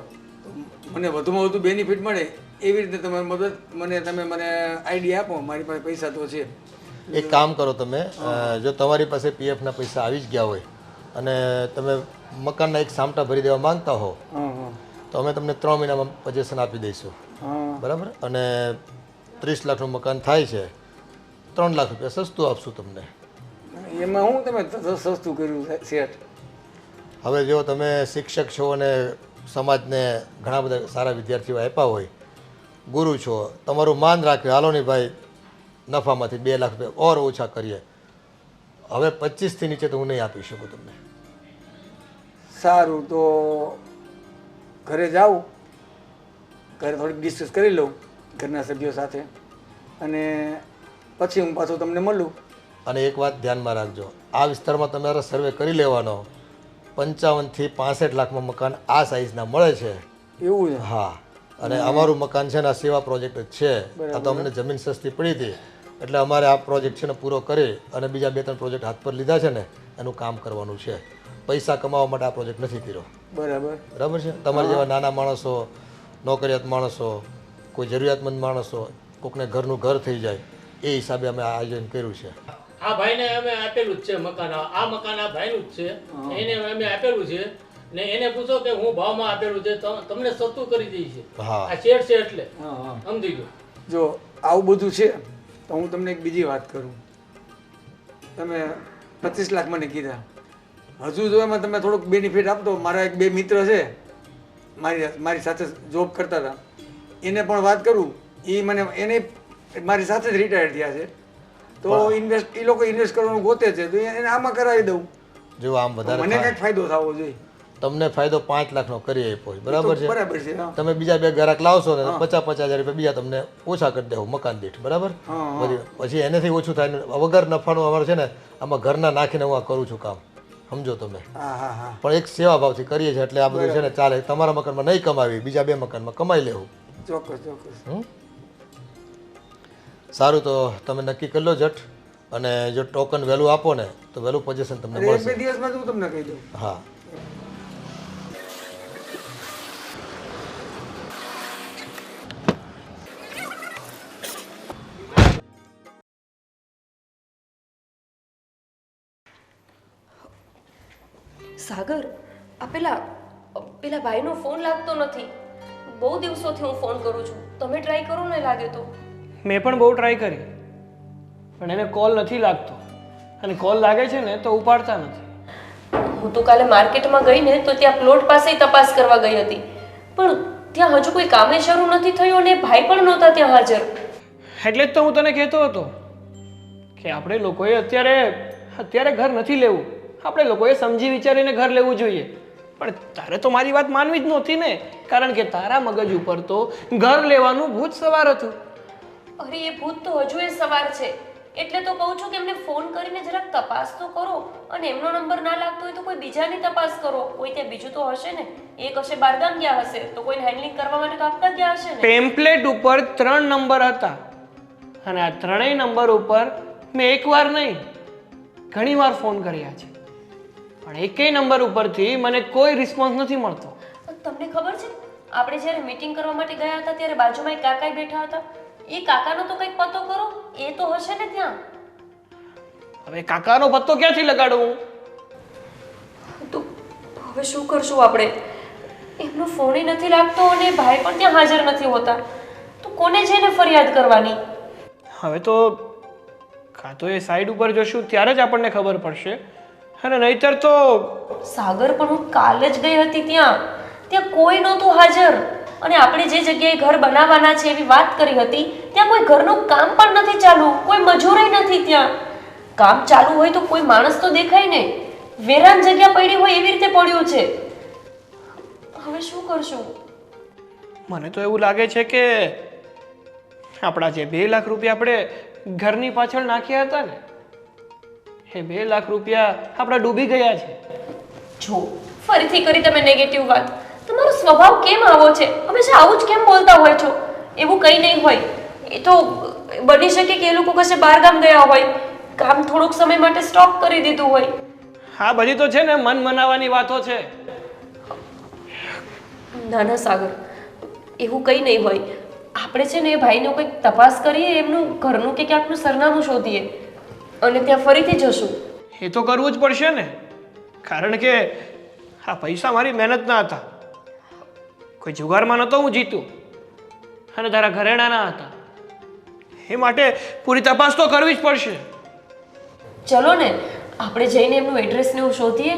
Speaker 6: તો મને વધુમાં વધુ બેનિફિટ મળે એવી રીતે તમે મદદ તમે મને આઈડિયા આપો. મારી પાસે પૈસા તો છે.
Speaker 2: એક કામ કરો તમે, જો તમારી પાસે પીએફના પૈસા આવી જ ગયા હોય અને તમે મકાનના એક સામટા ભરી દેવા માંગતા હો તો અમે તમને 3 મહિનામાં પોઝેશન આપી દઈશું. બરાબર? અને 30 લાખનું મકાન થાય છે, 3 લાખ રૂપિયા સસ્તું આપશું તમને.
Speaker 6: એમાં હું તમે સસ્તું કર્યું સેટ?
Speaker 2: હવે જો તમે શિક્ષક છો અને સમાજને ઘણા બધા સારા વિદ્યાર્થીઓ આપ્યા હોય, ગુરુ છો, તમારું માન રાખ્યું, હાલો નહીં ભાઈ નફામાંથી 2 લાખ રૂપિયા ઓર ઓછા કરીએ. હવે 25થી નીચે તો હું નહીં આપી શકું તમને.
Speaker 6: સારું, તો ઘરે જાઉં, ઘરે થોડીક ડિસ્કસ કરી લઉં ઘરના સભ્યો સાથે અને પછી હું પાછું તમને મળું.
Speaker 2: અને એક વાત ધ્યાનમાં રાખજો, આ વિસ્તારમાં તમારે સર્વે કરી લેવાનો. 55થી 65 લાખમાં મકાન આ સાઇઝના મળે છે.
Speaker 6: એવું છે?
Speaker 2: હા, અને અમારું મકાન છે ને આ સેવા પ્રોજેક્ટ જ છે. આ તો અમને જમીન સસ્તી પડી હતી એટલે અમારે આ પ્રોજેક્ટ છે ને પૂરો કરી અને બીજા 2-3 પ્રોજેક્ટ હાથ પર લીધા છે ને એનું કામ કરવાનું છે. પૈસા કમાવા માટે આ પ્રોજેક્ટ નથી કર્યો. બરાબર છે? તમારા જેવા નાના માણસો, નોકરિયાત માણસો, કોઈ જરૂરિયાતમંદ માણસો, કોકને ઘરનું ઘર થઈ જાય એ હિસાબે અમે આ આયોજન કર્યું છે.
Speaker 4: આ ભાઈને અમે આપેલું જ છે મકાન. આ મકાન આ ભાઈનું જ છે, એને અમે આપેલું છે ને એને પૂછો કે હું ભાવમાં આપેલું છે તમને સસ્તું કરી દઈ છે. આ શેર છે એટલે સમજી ગયો.
Speaker 6: જો આવું બધું છે તો હું તમને એક બીજી વાત કરું. તમે 25 લાખ મને કીધા, હજુ જો એમાં તમે થોડુંક બેનિફિટ આપતો. મારા 1-2 મિત્ર છે મારી સાથે જોબ કરતા હતા, એને પણ વાત કરું. એને મારી સાથે જ રિટાયર થયા છે તો એ લોકો ઇન્વેસ્ટ કરવાનું ગોતે છે તો એને આમાં કરાવી દઉં.
Speaker 2: જો આમ વધારે
Speaker 6: મને કંઈક ફાયદો થવો જોઈએ.
Speaker 2: તમને ફાયદો 5 લાખનો કરી આપ્યો, બરાબર છે?
Speaker 6: બરાબર છે.
Speaker 2: તમે બીજા 2 ગ્રાહક લાવશો ને 50,000 રૂપિયા બીજા તમને ઓછા કરી દેવું મકાન દીઠ, બરાબર? પછી એનાથી ઓછું થાય ને વગર નફાનું અમારે છે ને આમાં ઘરના નાખીને હું આ કરું છું કામ, સમજો તમે. પણ એક સેવા ભાવથી કરીએ છીએ એટલે આ બધું છે ને ચાલે. તમારા મકાનમાં નહીં કમાવી, બીજા 2 મકાનમાં કમાઈ લેવું.
Speaker 6: ચોક્કસ.
Speaker 2: સારું, તો તમે નક્કી કરી લો જટ, અને જો ટોકન વહેલું આપો ને તો વહેલું પોઝિશન તમને મળશે.
Speaker 6: 1-2 દિવસમાં હું તમને કહી દઉં.
Speaker 2: હા.
Speaker 1: સાગર, આ પેલા ભાઈનો ફોન લાગતો નથી. બહુ દિવસોથી હું ફોન કરું છું, તમે ટ્રાય કરો ને લાગે તો.
Speaker 3: મેં પણ બહુ ટ્રાય કરી પણ એને કોલ નથી લાગતો, અને કોલ લાગે છે ને તો ઉપાડતા નથી.
Speaker 1: હું તો કાલે માર્કેટમાં ગઈ ને તો ત્યાં પ્લોટ પાસે તપાસ કરવા ગઈ હતી, પણ ત્યાં હજુ કોઈ કામે શરૂ નથી થયું અને ભાઈ પણ નહોતા ત્યાં હાજર.
Speaker 3: એટલે જ તો હું તને કહેતો હતો કે આપણે લોકોએ અત્યારે ઘર નથી લેવું, આપણે લોકોએ સમજી વિચારીને ઘર લેવું જોઈએ. પણ તારે તો મારી વાત માનવી જ નહોતી ને, કારણ કે તારા મગજ ઉપર તો ઘર લેવાનું ભૂત સવાર હતું.
Speaker 1: અરે એ ભૂત તો હજુ એ સવાર છે, એટલે તો કહું છું કે એમને ફોન કરીને જરાક તપાસ તો કરો, અને એમનો નંબર ના લાગતો હોય તો કોઈ બીજાની તપાસ કરો. કોઈ ત્યાં બીજું તો હશે ને, એક હશે બહારગામ ગયા હશે તો કોઈને હેન્ડલિંગ કરવા માટે તો આપતા ગયા હશે ને.
Speaker 3: પેમ્પલેટ ઉપર 3 નંબર હતા અને આ 3ય નંબર ઉપર મેં એકવાર નહીં ઘણીવાર ફોન કર્યા છે, પણ એકેય નંબર ઉપરથી મને કોઈ રિસ્પોન્સ નથી મળતો.
Speaker 1: તમને ખબર છે, આપણે જ્યારે મીટિંગ કરવા માટે ગયા હતા ત્યારે બાજુમાં એક કાકા બેઠા હતા. એ કાકાનો તો કંઈક પતો કરો, એ તો હશે ને ત્યાં.
Speaker 3: હવે કાકાનો પત્તો ક્યાંથી લગાડું?
Speaker 1: તો હવે શું કરશું આપણે? એમનો ફોન નથી લાગતો અને ભાઈ પણ ત્યાં હાજર નથી હોતા, તો કોને જઈને ફરિયાદ કરવાની?
Speaker 3: હવે તો કાં તો એ સાઈડ ઉપર જશું ત્યારે જ આપણને ખબર પડશે, અને નહીતર તો
Speaker 1: સાગર પણ હું કાલે જ ગઈ હતી ત્યાં કોઈ નહોતું હાજર. અને આપણે જે જગ્યાએ ઘર બનાવવાના છે એવી વાત કરી હતી ત્યાં કોઈ ઘરનું કામ પણ નથી ચાલુ, કોઈ મજૂરી નથી ત્યાં. કામ ચાલુ હોય તો કોઈ માણસ તો દેખાય ને, વેરાન જગ્યા પડી હોય એવી રીતે પડ્યું છે. હવે શું કરશું?
Speaker 3: મને તો એવું લાગે છે કે આપણા જે 2 લાખ રૂપિયા આપણે ઘરની પાછળ નાખ્યા હતા ને, એ 2 લાખ રૂપિયા આપણા ડૂબી ગયા છે.
Speaker 1: જો ફરીથી કરી તમે નેગેટિવ વાત. તમારો સ્વભાવ કેમ આવો છે? હંમેશા આવું જ કેમ બોલતા હોય છો? એવું કંઈ નહીં હોય. એ તો બની શકે કે એ લોકો કશે બહારગામ ગયા હોય, કામ થોડોક સમય માટે સ્ટોપ કરી દીધું હોય.
Speaker 3: હા, બધી તો છે ને મન મનાવાની વાતો છે.
Speaker 1: ના ના સાગર, એવું કંઈ નહીં હોય. આપણે છે ને એ ભાઈનો કંઈક તપાસ કરીએ, એમનું ઘરનું કે ક્યાંકનું સરનામું શોધીએ અને ત્યાં ફરીથી જશું.
Speaker 3: એ તો કરવું જ પડશે ને, કારણ કે આ પૈસા મારી મહેનતના હતા. કોઈ જુગારમાં નહોતો હું જીતું, અને તારા ઘરેણાના હતા. એ માટે પૂરી તપાસ તો કરવી જ પડશે.
Speaker 1: ચલો ને, આપણે જઈને એમનું એડ્રેસ ને એવું શોધીએ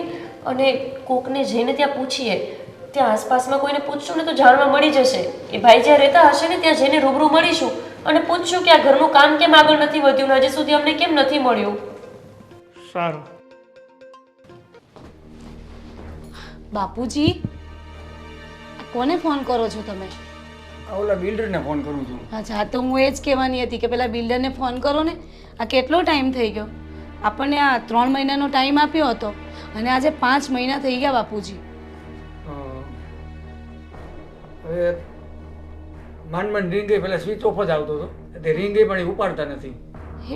Speaker 1: અને કોકને જઈને ત્યાં પૂછીએ. ત્યાં આસપાસમાં કોઈને પૂછશું ને તો જાણવા મળી જશે. એ ભાઈ જ્યાં રહેતા હશે ને ત્યાં જઈને રૂબરૂ મળીશું અને પૂછશું કે આ ઘરનું કામ કેમ આગળ નથી વધ્યું ને હજી સુધી અમને કેમ નથી મળ્યું.
Speaker 3: સારું.
Speaker 5: બાપુજી, કોને ફોન કરો છો તમે?
Speaker 6: ઓલા બિલ્ડરને ફોન કરું છું.
Speaker 5: અચ્છા, તો હું એ જ કહેવાની હતી કે પેલા બિલ્ડરને ફોન કરો ને. આ કેટલો ટાઈમ થઈ ગયો? આપણને આ 3 મહિનાનો ટાઈમ આપ્યો હતો અને આજે 5 મહિના થઈ ગયા બાપુજી.
Speaker 6: હવે માંડ રિંગ ગઈ, પેલા સ્વિચ ઓફ જ આવતો હતો, તે રિંગ ગઈ પણ એ ઉપાડતા નથી.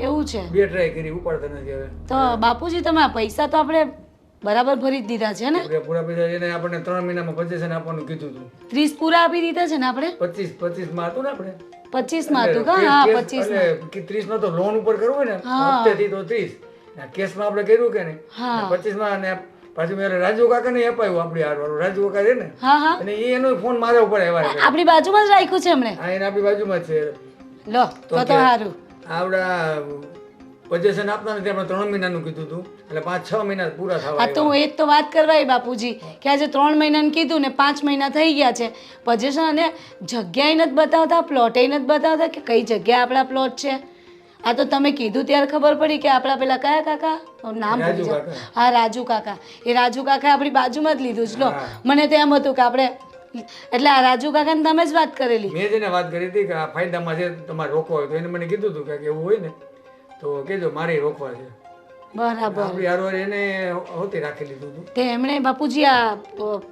Speaker 5: એવું છે?
Speaker 6: 2 ટ્રાય કરી, ઉપાડતા નથી. હવે
Speaker 5: તો બાપુજી તમે આ પૈસા તો આપણે બરાબર ભરી જ દીધા છે ને?
Speaker 6: પૂરા પૈસા એને આપણને 3 મહિનામાં 25 આપવાનું કીધું હતું.
Speaker 5: 30 પૂરા આપી દીધા છે ને આપણે?
Speaker 6: 25 માં હતું ને આપણે
Speaker 5: 25 માં હતું કા? હા, 25 માં.
Speaker 6: 30 માં તો લોન ઉપર કરવું હોય ને, હપ્તેથી તો 30. કેસમાં આપણે કર્યું કે નહીં, 25 માં. અને પાછું મેં રાજુ કાકા ને અપાયું, આપણી હારવાળું રાજુ કાકા છે ને, અને એનો ફોન મારા ઉપર આવ્યા.
Speaker 5: આપણી બાજુમાં જ રાખ્યું છે એમણે?
Speaker 6: હા, એને આપણી બાજુમાં જ છે.
Speaker 5: લો તો સારું.
Speaker 6: આવડા પોઝિશન આપતા નથી, આપણે 3 મહિનાનું કીધું હતું, એટલે 5-6 મહિના પૂરા થવા.
Speaker 5: હા, તો હું એ જ તો વાત કરવા બાપુજી કે આજે 3 મહિનાનું કીધું ને 5 મહિના થઈ ગયા છે. પોઝિશન અને જગ્યાએ નથી બતાવતા, પ્લોટે નથી બતાવતા કે કઈ જગ્યાએ આપણા પ્લોટ છે. આ તો તમે કીધું ત્યારે ખબર પડી કે આપણા પેલા કયા કાકા, નામ ભૂલી જાઉં. હા, રાજુ કાકા. એ રાજુ કાકા આપણી બાજુમાં જ લીધું છે. લો, મને તો એમ હતું કે આપણે એટલે આ રાજુ કાકાને તમે જ વાત કરેલી?
Speaker 6: મેં જેને વાત કરી હતી કે આ ફાયદામાં છે, તમારે રોકવા હોય તો એને મને કીધું હતું કે એવું હોય ને તો કેજો, મારે રોકવા છે.
Speaker 5: બરાબર.
Speaker 6: આપણી હારવાર એને હોતી રાખી લીધું હતું.
Speaker 5: તે એમણે બાપુજી આ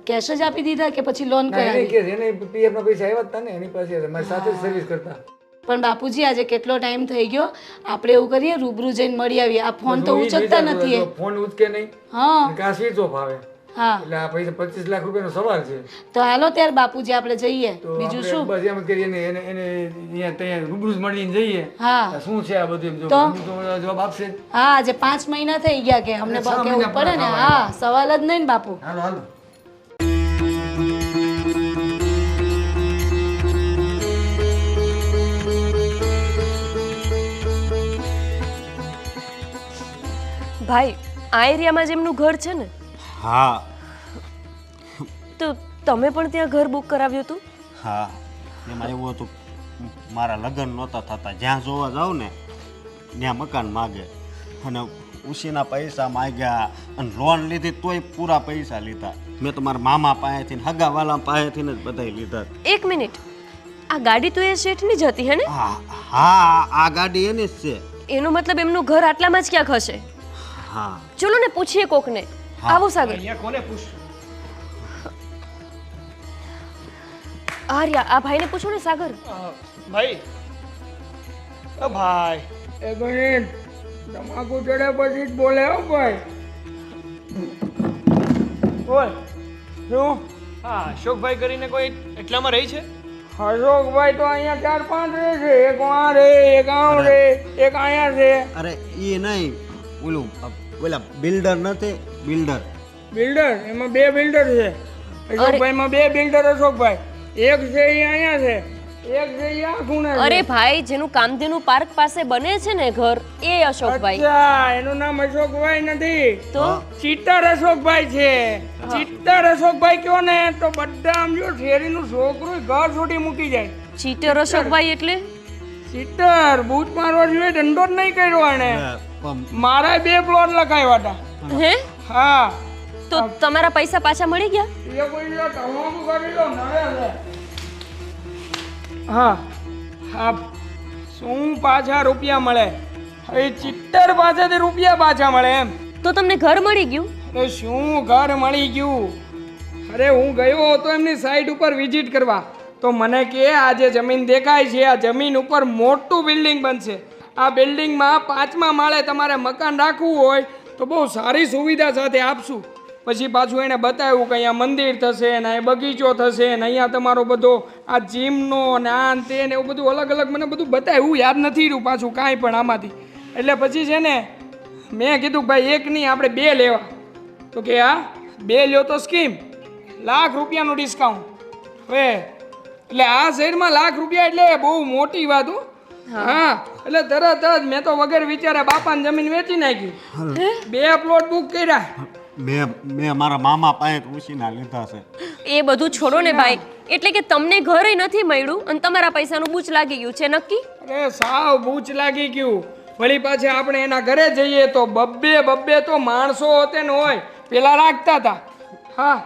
Speaker 5: કેશ જ આપી દીધા કે પછી લોન કરાવી?
Speaker 6: એને પીએફ ના પૈસા આવ્યા હતા ને એની પાસે, મારી સાથે જ સર્વિસ કરતા.
Speaker 5: પણ બાપુજી આજે કેટલો ટાઈમ થઈ ગયો, આપણે એવું કરીએ રૂબરૂ જઈને મળી આવીએ. આ ફોન તો ઉચકતા નથી.
Speaker 6: ફોન ઉચકે નહીં.
Speaker 5: હા,
Speaker 6: આ સ્વિચ ઓફ આવે.
Speaker 5: હા,
Speaker 6: એટલે આ પૈસા 25 લાખ રૂપિયાનો સવાલ છે.
Speaker 5: તો હાલો ત્યારે બાપુજી આપણે જઈએ. બીજું શું?
Speaker 6: બસ એમ કરીએ ને, એને અહીંયા ત્યાં રૂબરૂ જ મળીને જઈએ.
Speaker 5: હા,
Speaker 6: શું છે આ બધું,
Speaker 5: તો
Speaker 6: જવાબ આપશે.
Speaker 5: હા, આજે 5 મહિના થઈ ગયા કે અમને કેવું પડે ને. હા, સવાલ જ નહીં ને બાપુ.
Speaker 6: હાલો હાલો.
Speaker 1: ભાઈ, આ એરિયામાં જ એમનું ઘર છે ને?
Speaker 8: હા.
Speaker 1: તો તમે પણ ત્યાં ઘર બુક કરાવ્યું હતું?
Speaker 8: હા, એમાં એવું હતું, મારા લગ્ન નહોતા થતા, જ્યાં જોવા જાઉં ને ત્યાં મકાન માગે, અને ઉછીના પૈસા માગ્યા, અને લોન લીધી તોય પૂરા પૈસા લીધા. મેં તો મારા મામા પાસેથી, હગાવાલા પાસેથી જ બધા લીધા.
Speaker 1: એક મિનિટ, આ ગાડી તો એ શેઠની જ હતી હે ને?
Speaker 8: હા, આ ગાડી એની જ છે.
Speaker 1: એનો મતલબ એમનું ઘર આટલામાં જ ક્યાંક હશે.
Speaker 8: હા
Speaker 1: ચલો ને પૂછીએ કોકને. આવો સાગર.
Speaker 3: અહીંયા કોને પૂછશું?
Speaker 1: આર્યા, આ ભાઈને પૂછો ને સાગર.
Speaker 3: ભાઈ, ઓ ભાઈ,
Speaker 6: એ ગણિત તમાકુ ચડે પછી જ બોલે હો ભાઈ.
Speaker 3: બોલ. શું? હા, અશોકભાઈ કરીને કોઈ એટલામાં રહી છે?
Speaker 6: અશોકભાઈ તો અહીંયા 4-5 રહે છે. એક આ રે, એક આમ રે, એક અહીંયા છે.
Speaker 8: અરે એ નહીં ઓલું ઓલા બિલ્ડર નથી બિલ્ડર
Speaker 6: બિલ્ડર એમાં 2 બિલ્ડર છે. અશોકભાઈમાં 2 બિલ્ડર અશોકભાઈ. એક છે એ અહીંયા છે, એક છે એ આ ખૂણે છે.
Speaker 1: અરે ભાઈ, જેનું કામધેનુ પાર્ક પાસે બને છે ને ઘર, એ અશોકભાઈ.
Speaker 6: અચ્છા, એનું નામ અશોકભાઈ નથી
Speaker 1: તો
Speaker 6: ચિત્તર અશોકભાઈ છે. ચિત્તર અશોકભાઈ કયો ને તો બધા આમ જો શેરીનું છોકરું ઘર છોડી મૂકી જાય.
Speaker 1: ચીટર અશોકભાઈ એટલે
Speaker 6: ચિત્તર બૂટ મારવા જોઈએ દંડો જ નહીં કર્યો એને. મારા 2 પ્લોટ લખાવ્યા હતા.
Speaker 1: હે?
Speaker 6: હા.
Speaker 1: તો તમારા પૈસા પાછા મળી ગયા?
Speaker 6: એ કોઈ લો તમાકુ કરી લો નડે છે. હા હા, શું પાછા રૂપિયા મળે? એ ચિત્તર પાસેથી રૂપિયા પાછા મળે એમ?
Speaker 1: તો તમને ઘર મળી ગયું?
Speaker 6: અરે શું ઘર મળી ગયું? અરે હું ગયો હતો એમની સાઈડ ઉપર વિઝિટ કરવા, તો મને કે આ જે જમીન દેખાય છે આ જમીન ઉપર મોટું બિલ્ડિંગ બનશે. આ બિલ્ડિંગમાં 5મા માળે તમારે મકાન રાખવું હોય તો બહુ સારી સુવિધા સાથે આપશું. પછી પાછું એણે બતાવ્યું કે અહીંયા મંદિર થશે ને અહીંયા બગીચો થશે ને અહીંયા તમારો બધો આ જીમનો ને આ ને તે ને એવું બધું અલગ અલગ મને બધું બતાવ્યું. યાદ નથી રહ્યું પાછું કાંઈ પણ આમાંથી. એટલે પછી છે ને મેં કીધું ભાઈ એક નહીં આપણે 2 લેવા. તો કે હા 2 લ્યો તો સ્કીમ ₹1,00,000 ડિસ્કાઉન્ટ. હવે એટલે આ શહેરમાં ₹1,00,000 એટલે બહુ મોટી વાત હો. હા, એટલે તરત જ મેં તો વગર વિચારે બાપાની જમીન વેચી નાખી. 2 પ્લોટ બુક કર્યા.
Speaker 8: મેં મારા મામા પાસે ઉછીના લીધા છે.
Speaker 1: એ બધું છોડો ને ભાઈ. એટલે કે તમને ઘરે નથી મળ્યું અને તમારા પૈસાનું બૂચ લાગી ગયું છે નક્કી?
Speaker 6: અરે સાવ બૂચ લાગી ગયું. વળી પાછે આપણે એના ઘરે જઈએ તો બબ્બે તો માણસો હોતે ને હોય પેલા રાખતા હતા. હા,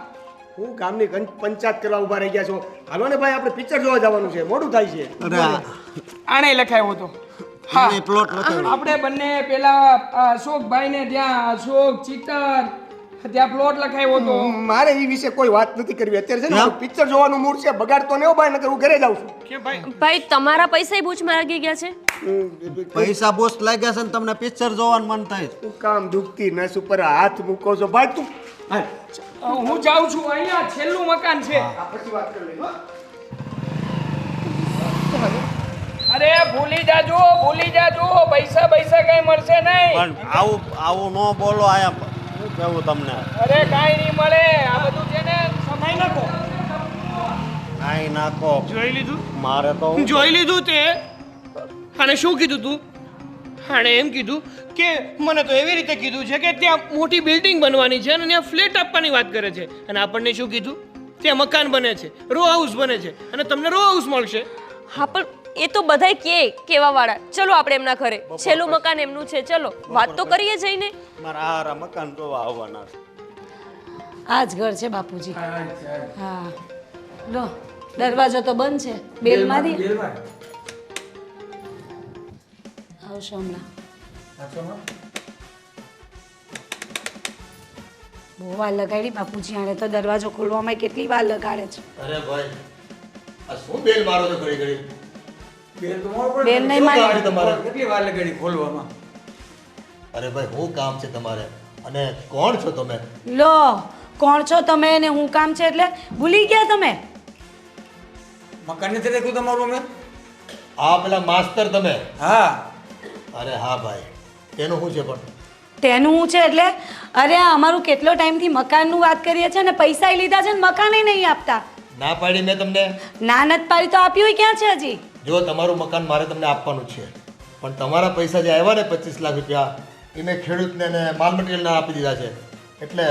Speaker 12: હું ગામની પંચાયત કરવા ઉભા રહી ગયા છો. હાલો ને ભાઈ, આપણે પિક્ચર જોવા જવાનું છે, મોડું થાય છે.
Speaker 6: આણે લખાયો હતો. હા, આપણે બંને પેલા અશોકભાઈને ત્યાં અશોક ચિત્તર ત્યાં પ્લોટ લખાયો હતો.
Speaker 12: મારે એ વિશે કોઈ વાત નથી કરવી અત્યારે. છે ને પિક્ચર જોવાનું મૂડ છે, બગાડતો ને ભાઈ, નકર હું ઘરે જાઉં છું.
Speaker 3: કે ભાઈ,
Speaker 1: ભાઈ તમારા પૈસા બૂચમાં લાગી ગયા છે?
Speaker 8: પૈસા બોસ લાગ્યા છે ને તમને પિક્ચર જોવાનું મન થાય.
Speaker 12: તું કામ દુખતી નસ ઉપર હાથ મૂકો છો ભાઈ તું.
Speaker 6: હું જાઉં છું, અહીંયા છેલ્લું મકાન છે.
Speaker 12: પછી વાત કરી લઈએ.
Speaker 6: અરે ભૂલી જાજો પૈસા કઈ મળશે નહીં.
Speaker 8: પણ આવું ન બોલો આયા. શું કહેવું તમને?
Speaker 6: અરે કાઈ નહીં મળે. આ બધું છે ને સમાઈ નાખો.
Speaker 8: કાંઈ નાખો.
Speaker 3: જોઈ લીધું?
Speaker 8: મારે તો
Speaker 3: જોઈ લીધું તે. અને શું કીધું તું? આણે એમ કીધું કે મને તો એવી રીતે કીધું છે કે ત્યાં મોટી બિલ્ડિંગ બનવાની છે અને ત્યાં ફ્લેટ આપવાની વાત કરે છે. અને આપણને શું કીધું? ત્યાં મકાન બને છે, રો હાઉસ બને છે અને તમને રો હાઉસ મળશે.
Speaker 1: હા, પણ એ તો બધાય કેવા વાળા. ચલો આપણે એમના ઘરે. છેલ્લું મકાન એમનું છે. ચલો વાત તો કરીએ જઈને.
Speaker 8: મારા હારા મકાન જોવા આવવાના છે.
Speaker 5: આ જ ઘર છે બાપુજી. હા, લો દરવાજો તો બંધ છે. બેલ મારી આવશો હમણાં. બહુ વાર લગાડી બાપુજી. આણે તો દરવાજો ખોલવામાં કેટલી વાર લગાડે છે.
Speaker 2: અરે ભાઈ, આ શું બેલ મારો છો ઘડી ઘડી?
Speaker 5: બેલ નહીં મારી.
Speaker 2: તમારે
Speaker 6: કેટલી વાર લગાડી ખોલવામાં?
Speaker 2: અરે ભાઈ, શું કામ છે તમારે? અને કોણ છો તમે?
Speaker 5: લો, કોણ છો તમે ને હું કામ છે એટલે ભૂલી ગયા તમે?
Speaker 6: મકાન નથી દેખ્યું તમારું અમે?
Speaker 2: આ પેલા માસ્તર તમે?
Speaker 6: હા.
Speaker 2: અરે હા ભાઈ, તેનું શું છે પણ?
Speaker 5: તેનું હું છે એટલે અરે આ અમારું કેટલો ટાઈમથી મકાનનું વાત કરીએ છીએ ને પૈસા લીધા છે ને મકાને નહીં આપતા.
Speaker 2: ના પાડી મેં તમને?
Speaker 5: ના નથી પાડી તો આપ્યું ક્યાં છે હજી?
Speaker 2: જો તમારું મકાન મારે તમને આપવાનું છે, પણ તમારા પૈસા જે આવ્યા ને 25 લાખ રૂપિયા એ મેં ખેડૂતને ને માલ મટીરિયલને આપી દીધા છે. એટલે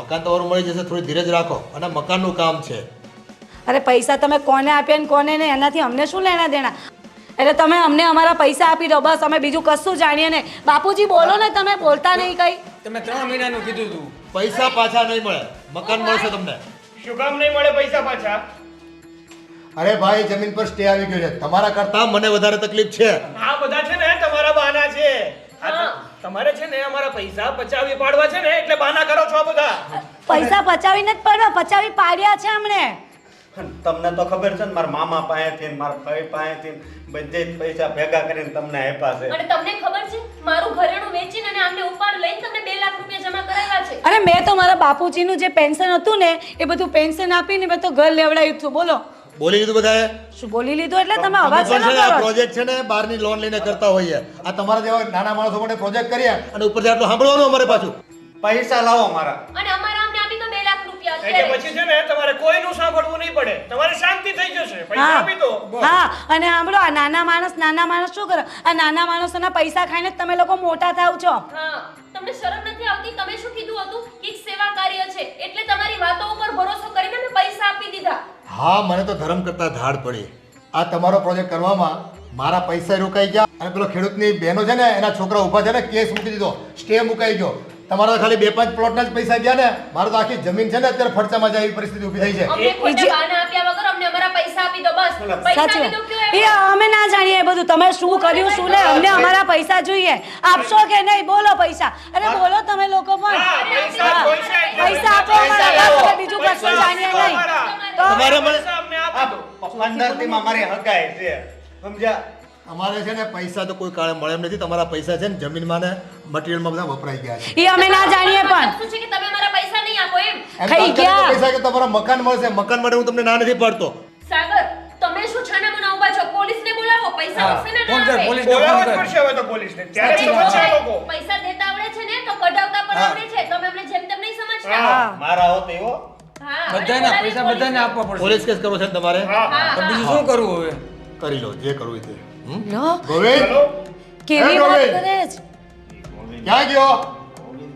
Speaker 2: મકાન તમારું મળી જશે. થોડી ધીરજ રાખો. અને મકાનનું કામ છે.
Speaker 5: અરે પૈસા તમે કોને આપ્યા ને કોને નહીં એનાથી અમને શું લેણા દેણા? એટલે તમે અમને અમારા પૈસા આપી દો બસ. અમે બીજું કશું જાણીએ નહીં. બાપુજી બોલો ને, તમે બોલતા નહીં કઈ.
Speaker 6: તમે 3 મહિનાનું કીધું હતું.
Speaker 2: પૈસા પાછા નહીં મળે, મકાન મળશે તમને.
Speaker 3: શું કામ નહીં મળે પૈસા પાછા?
Speaker 2: અરે ભાઈ, જમીન પર સ્ટે આવી ગયો છે. તમારા કરતા મને વધારે તકલીફ છે.
Speaker 3: આ બધા છે ને તમારા બહાના છે. તમારે છે ને અમારા પૈસા પચાવી પાડવા છે ને એટલે બહાના કરો છો આ બધા.
Speaker 5: પૈસા પચાવીને જ પડવા, પચાવી પાડ્યા છે અમને.
Speaker 8: તમને તો ખબર છે ને મારા મામા પાસેથી ને મારા ભાઈ પાસેથી બધે જ પૈસા ભેગા કરીને તમને આપ્યા છે.
Speaker 1: અને તમને ખબર છે મારું ઘરેણું વેચીને અને આમને ઉપાડ લઈને તમને 2 લાખ રૂપિયા જમા કરાવ્યા છે.
Speaker 5: અરે મેં તો મારા બાપુજીનું જે પેન્શન હતું ને એ બધું પેન્શન આપીને મેં તો ઘર લેવડાવ્યું હતું. બોલો
Speaker 2: બોલી લીધું બધાએ?
Speaker 5: શું બોલી લીધું એટલે તમે અવાજ
Speaker 2: પણ
Speaker 5: શેનો
Speaker 2: છે ને, આ
Speaker 5: કરો છો?
Speaker 2: પ્રોજેક્ટ છે ને બહારની લોન લઈને કરતા હોઈએ. આ તમારા જેવા નાના માણસો માટે પ્રોજેક્ટ કર્યા અને ઉપરથી આટલું સાંભળવાનું અમારે પાછું.
Speaker 8: પૈસા લાવો મારા.
Speaker 1: અને અમારા આમને આપી તો 2 લાખ રૂપિયા
Speaker 3: એટલે
Speaker 1: અત્યારે.
Speaker 3: પછી છે ને તમારે કોઈનું સાંભળવું નહીં પડે. તમારે શાંતિ થઈ જશે. પૈસા આપી દો.
Speaker 5: હા, અને સાંભળો, આ નાના માણસ શું કરે? આ નાના માણસોના પૈસા ખાઈને જ તમે લોકો મોટા થાવ છો.
Speaker 1: હા, તમને શરમ નથી આવતી? તમે શું કીધું હતું કે એક સેવા કાર્ય છે એટલે તમારી વાતો ઉપર ભરોસો કરીને મેં પૈસા આપી દીધા.
Speaker 2: હા, મને તો ધર્મ કરતા ધાડ પડી. આ તમારો પ્રોજેક્ટ કરવામાં મારા પૈસા રોકાઈ ગયા અને પેલો ખેડૂતની બહેનો છે ને એના છોકરા ઊભા છે ને કેસ મૂકી દીધો, સ્ટે મુકાઈ ગયો. તમારા ખાલી 2-5 પ્લોટના જ પૈસા ગયા ને, મારે તો આખી જમીન છે ને અત્યારે ફડચામાં જાય એવી પરિસ્થિતિ ઊભી થઈ છે.
Speaker 1: અમને ખોટા બહાના આપ્યા વગર અમને અમારા પૈસા આપી દો બસ. પૈસા
Speaker 5: સાચી
Speaker 1: આપી દો
Speaker 5: વાત.
Speaker 1: કયો
Speaker 5: એ અમે ના જાણીએ એ બધું. તમે શું કર્યું શું ને, અમને અમારા પૈસા જોઈએ. આપશો કે નહીં? બોલો પૈસા. અરે બોલો તમે લોકો પણ. હા, પૈસા આપો અમારા. તમે બીજું કશું જાણીએ નહીં.
Speaker 2: તમારે મને
Speaker 8: 15 દીમાં મારી હગાઈ છે, સમજ્યા?
Speaker 2: અમારે છે ને પૈસા તો કોઈ કાળે મળે એમ નથી. તમારા પૈસા છે ને જમીનમાં ને મટીરિયલમાં બધા વપરાઈ ગયા છે.
Speaker 5: એ અમે ના જાણીએ પણ.
Speaker 1: શું છે કે તમે અમારા પૈસા નહીં આપો એમ?
Speaker 2: એમ
Speaker 5: ખાઈ
Speaker 2: તાત્કાલિક
Speaker 5: ગયા.
Speaker 2: પૈસા કે તમારા મકાન મળશે. મકાન માટે હું તમને ના નથી પાડતો.
Speaker 1: સાગર, તમે શું છાનામાના ઊભા છો? પોલીસને બોલાવો. પૈસા મળશે ને
Speaker 6: ફોન
Speaker 1: ના
Speaker 6: કર,
Speaker 1: આપે?
Speaker 6: પોલીસને ફોન
Speaker 3: બોલાવવા જ
Speaker 6: કર.
Speaker 3: પડશે હવે તો પોલીસને. ત્યારે
Speaker 5: સાચી
Speaker 3: સમજશે આ લોકો.
Speaker 1: પૈસા દેતા આવડે છે ને તો કઢાવતા પણ આવડે છે. તમે અમને જેમ તેમ નહીં સમજતા.
Speaker 8: મારા હોત એવો.
Speaker 1: હા, અને
Speaker 6: બધાના
Speaker 1: બોલાવી
Speaker 6: પૈસા
Speaker 1: પોલીસને.
Speaker 6: બધાને આપવા પડશે.
Speaker 2: પોલીસ કેસ કરવો છે ને તમારે?
Speaker 6: તો બીજું શું કરવું હવે?
Speaker 2: કરી લો જે કરવું હોય તે.
Speaker 5: લો,
Speaker 2: ગોવિંદ
Speaker 5: કેવી
Speaker 2: હે,
Speaker 5: વાત
Speaker 2: ગોવિંદ.
Speaker 5: કરે છે.
Speaker 2: ક્યાં ગયો?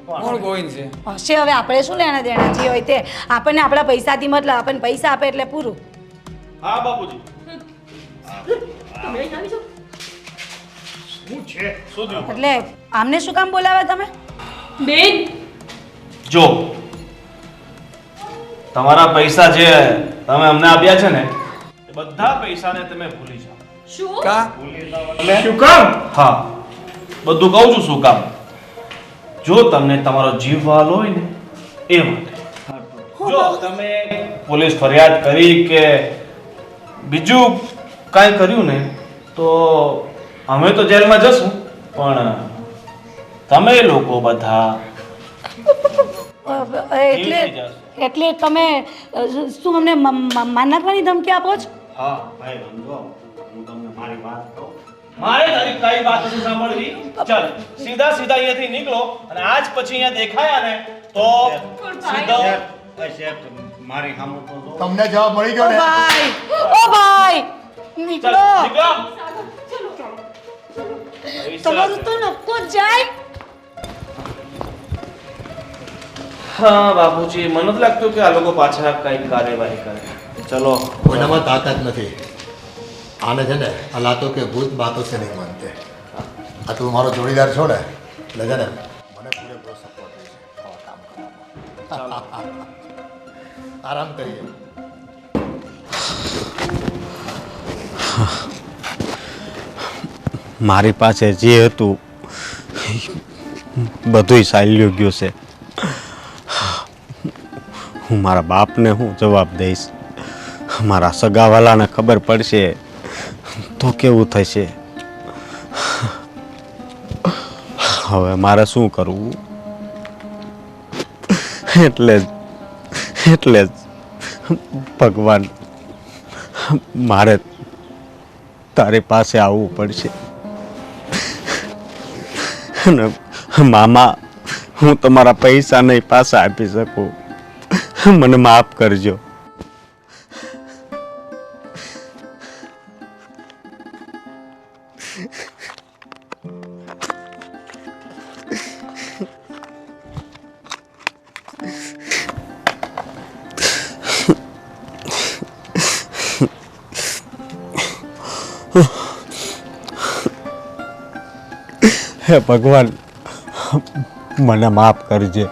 Speaker 6: કોણ ગોવિંદ છે?
Speaker 5: હશે હવે આપણે શું લેણા દેણા જે હોય તે. આપણને આપણા પૈસાથી મતલબ, આપણને પૈસા આપે એટલે પૂરું.
Speaker 8: હા બાપુજી.
Speaker 1: તમે અહીં આવી જાઓ.
Speaker 3: શું છે? શું થયું?
Speaker 5: એટલે આમને શું કામ બોલાવે તમે?
Speaker 1: બેન,
Speaker 13: જો તમારા પૈસા જે તમે અમને આપ્યા છે ને એ બધા પૈસાને તમે ભૂલી જાઓ.
Speaker 1: શું?
Speaker 6: કા?
Speaker 3: શું કામ?
Speaker 13: હા, બધું કહું છું શું કામ. જો તમને તમારો જીવ વહાલો હોય ને એ માટે. જો તમે પોલીસ ફરિયાદ કરી કે બીજું કાંઈ કર્યું ને તો અમે તો જેલમાં જશું, પણ તમે લોકો બધા
Speaker 5: એટલે તમે શું અમને માર નાખવાની ધમકી આપો છો?
Speaker 8: હા ભાઈ સમજો, હું તમને મારી વાત કહું.
Speaker 13: મારે તારી કઈ વાત નથી સાંભળવી. ચાલ સીધા અહીંયાથી નીકળો અને આજ પછી અહીંયા દેખાયા ને તો સીધો
Speaker 8: શેઠ, મારી સામું તો જો.
Speaker 2: તમને જવાબ મળી ગયો
Speaker 5: ઓ
Speaker 2: ને?
Speaker 5: ભાઈ, ઓ ભાઈ, નીકળો.
Speaker 13: નીકળો.
Speaker 5: તમારું તો નક્કો જ જાય.
Speaker 13: હા બાપુજી, મને નથી લાગતું કે આ લોકો પાછા કઈ કાર્યવાહી કરે. ચલો,
Speaker 2: કોઈનામાં તાકાત નથી. આને છે ને આ લાતો કે ભૂત બાતો છે નહીં માનતે. આ તું મારો જોડીદાર છો ને એટલે છે ને મને પૂરેપૂરો સપોર્ટ છે આવા કામ કરવામાં. આરામ કરીએ.
Speaker 14: મારી પાસે જે હતું બધુંય ચાલ્યું ગયું છે. હું મારા બાપને હું જવાબ દઈશ? મારા સગાવાલાને ખબર પડશે તો કેવું થશે? હવે મારે શું કરવું? એટલે જ ભગવાન, મારે તારી પાસે આવવું પડશે. અને મામા, હું તમારા પૈસા નહીં પાછા આપી શકું. મને માફ કરજો. હે ભગવાન, મને માફ કરજે.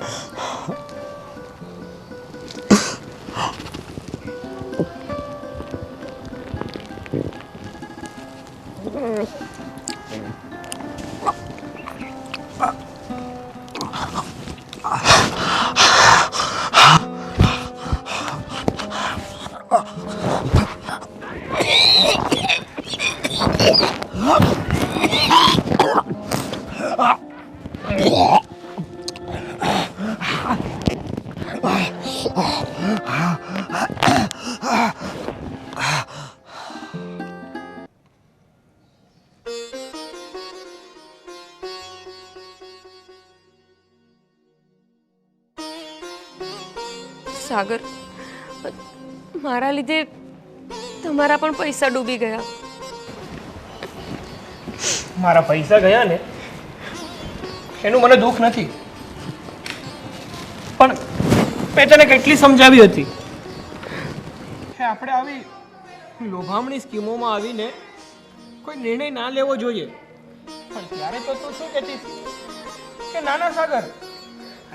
Speaker 1: સાગર, મારા લીધે તમારા પણ પૈસા ડૂબી ગયા.
Speaker 3: મારા પૈસા ગયા ને એનું મને દુઃખ નથી, પણ મેં તને કેટલી સમજાવી હતી કે આપણે આવી લોભામણી સ્કીમોમાં આવીને કોઈ નિર્ણય ના લેવો જોઈએ. પણ ત્યારે તો તું શું કહેતી હતી કે નાના સાગર,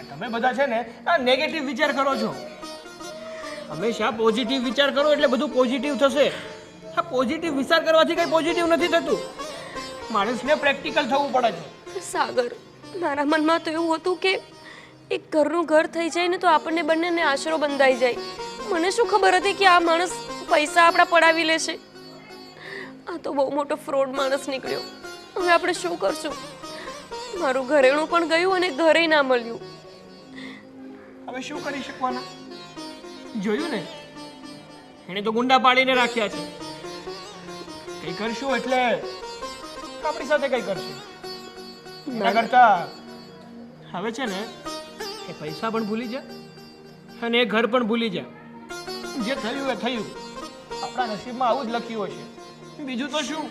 Speaker 3: તમે બધા છે ને આ નેગેટિવ વિચાર કરો છો. હંમેશા પોઝિટિવ વિચાર કરો એટલે બધું પોઝિટિવ થશે. આ પોઝિટિવ વિચાર કરવાથી કંઈ પોઝિટિવ નથી થતું. માણસને પ્રેક્ટિકલ થવું પડે છે.
Speaker 1: સાગર, મારા મનમાં તો એવું હતું કે એક ઘરનું ઘર થઈ જાય ને તો આપણને બંનેને આશરો બંધાઈ જાય. મને શું ખબર હતી કે આ માણસ પૈસા આપણા પડાવી લેશે. આ તો બહુ મોટો ફ્રોડ માણસ નીકળ્યો. હવે આપણે શું કરશું? મારું ઘરેણું પણ ગયું અને ઘરે ના મળ્યું.
Speaker 3: હવે શું કરી શકવાના? જોયું ને, એને તો ગુંડા પાડીને રાખ્યા છે. કઈ કરશું એટલે આપણી સાથે કઈ કરશું. એના કરતા હવે છે ને એ પૈસા પણ ભૂલી જા અને એ ઘર પણ ભૂલી જા. જે થયું એ થયું. આપણા નસીબમાં આવું જ લખ્યું હશે. બીજું તો શું?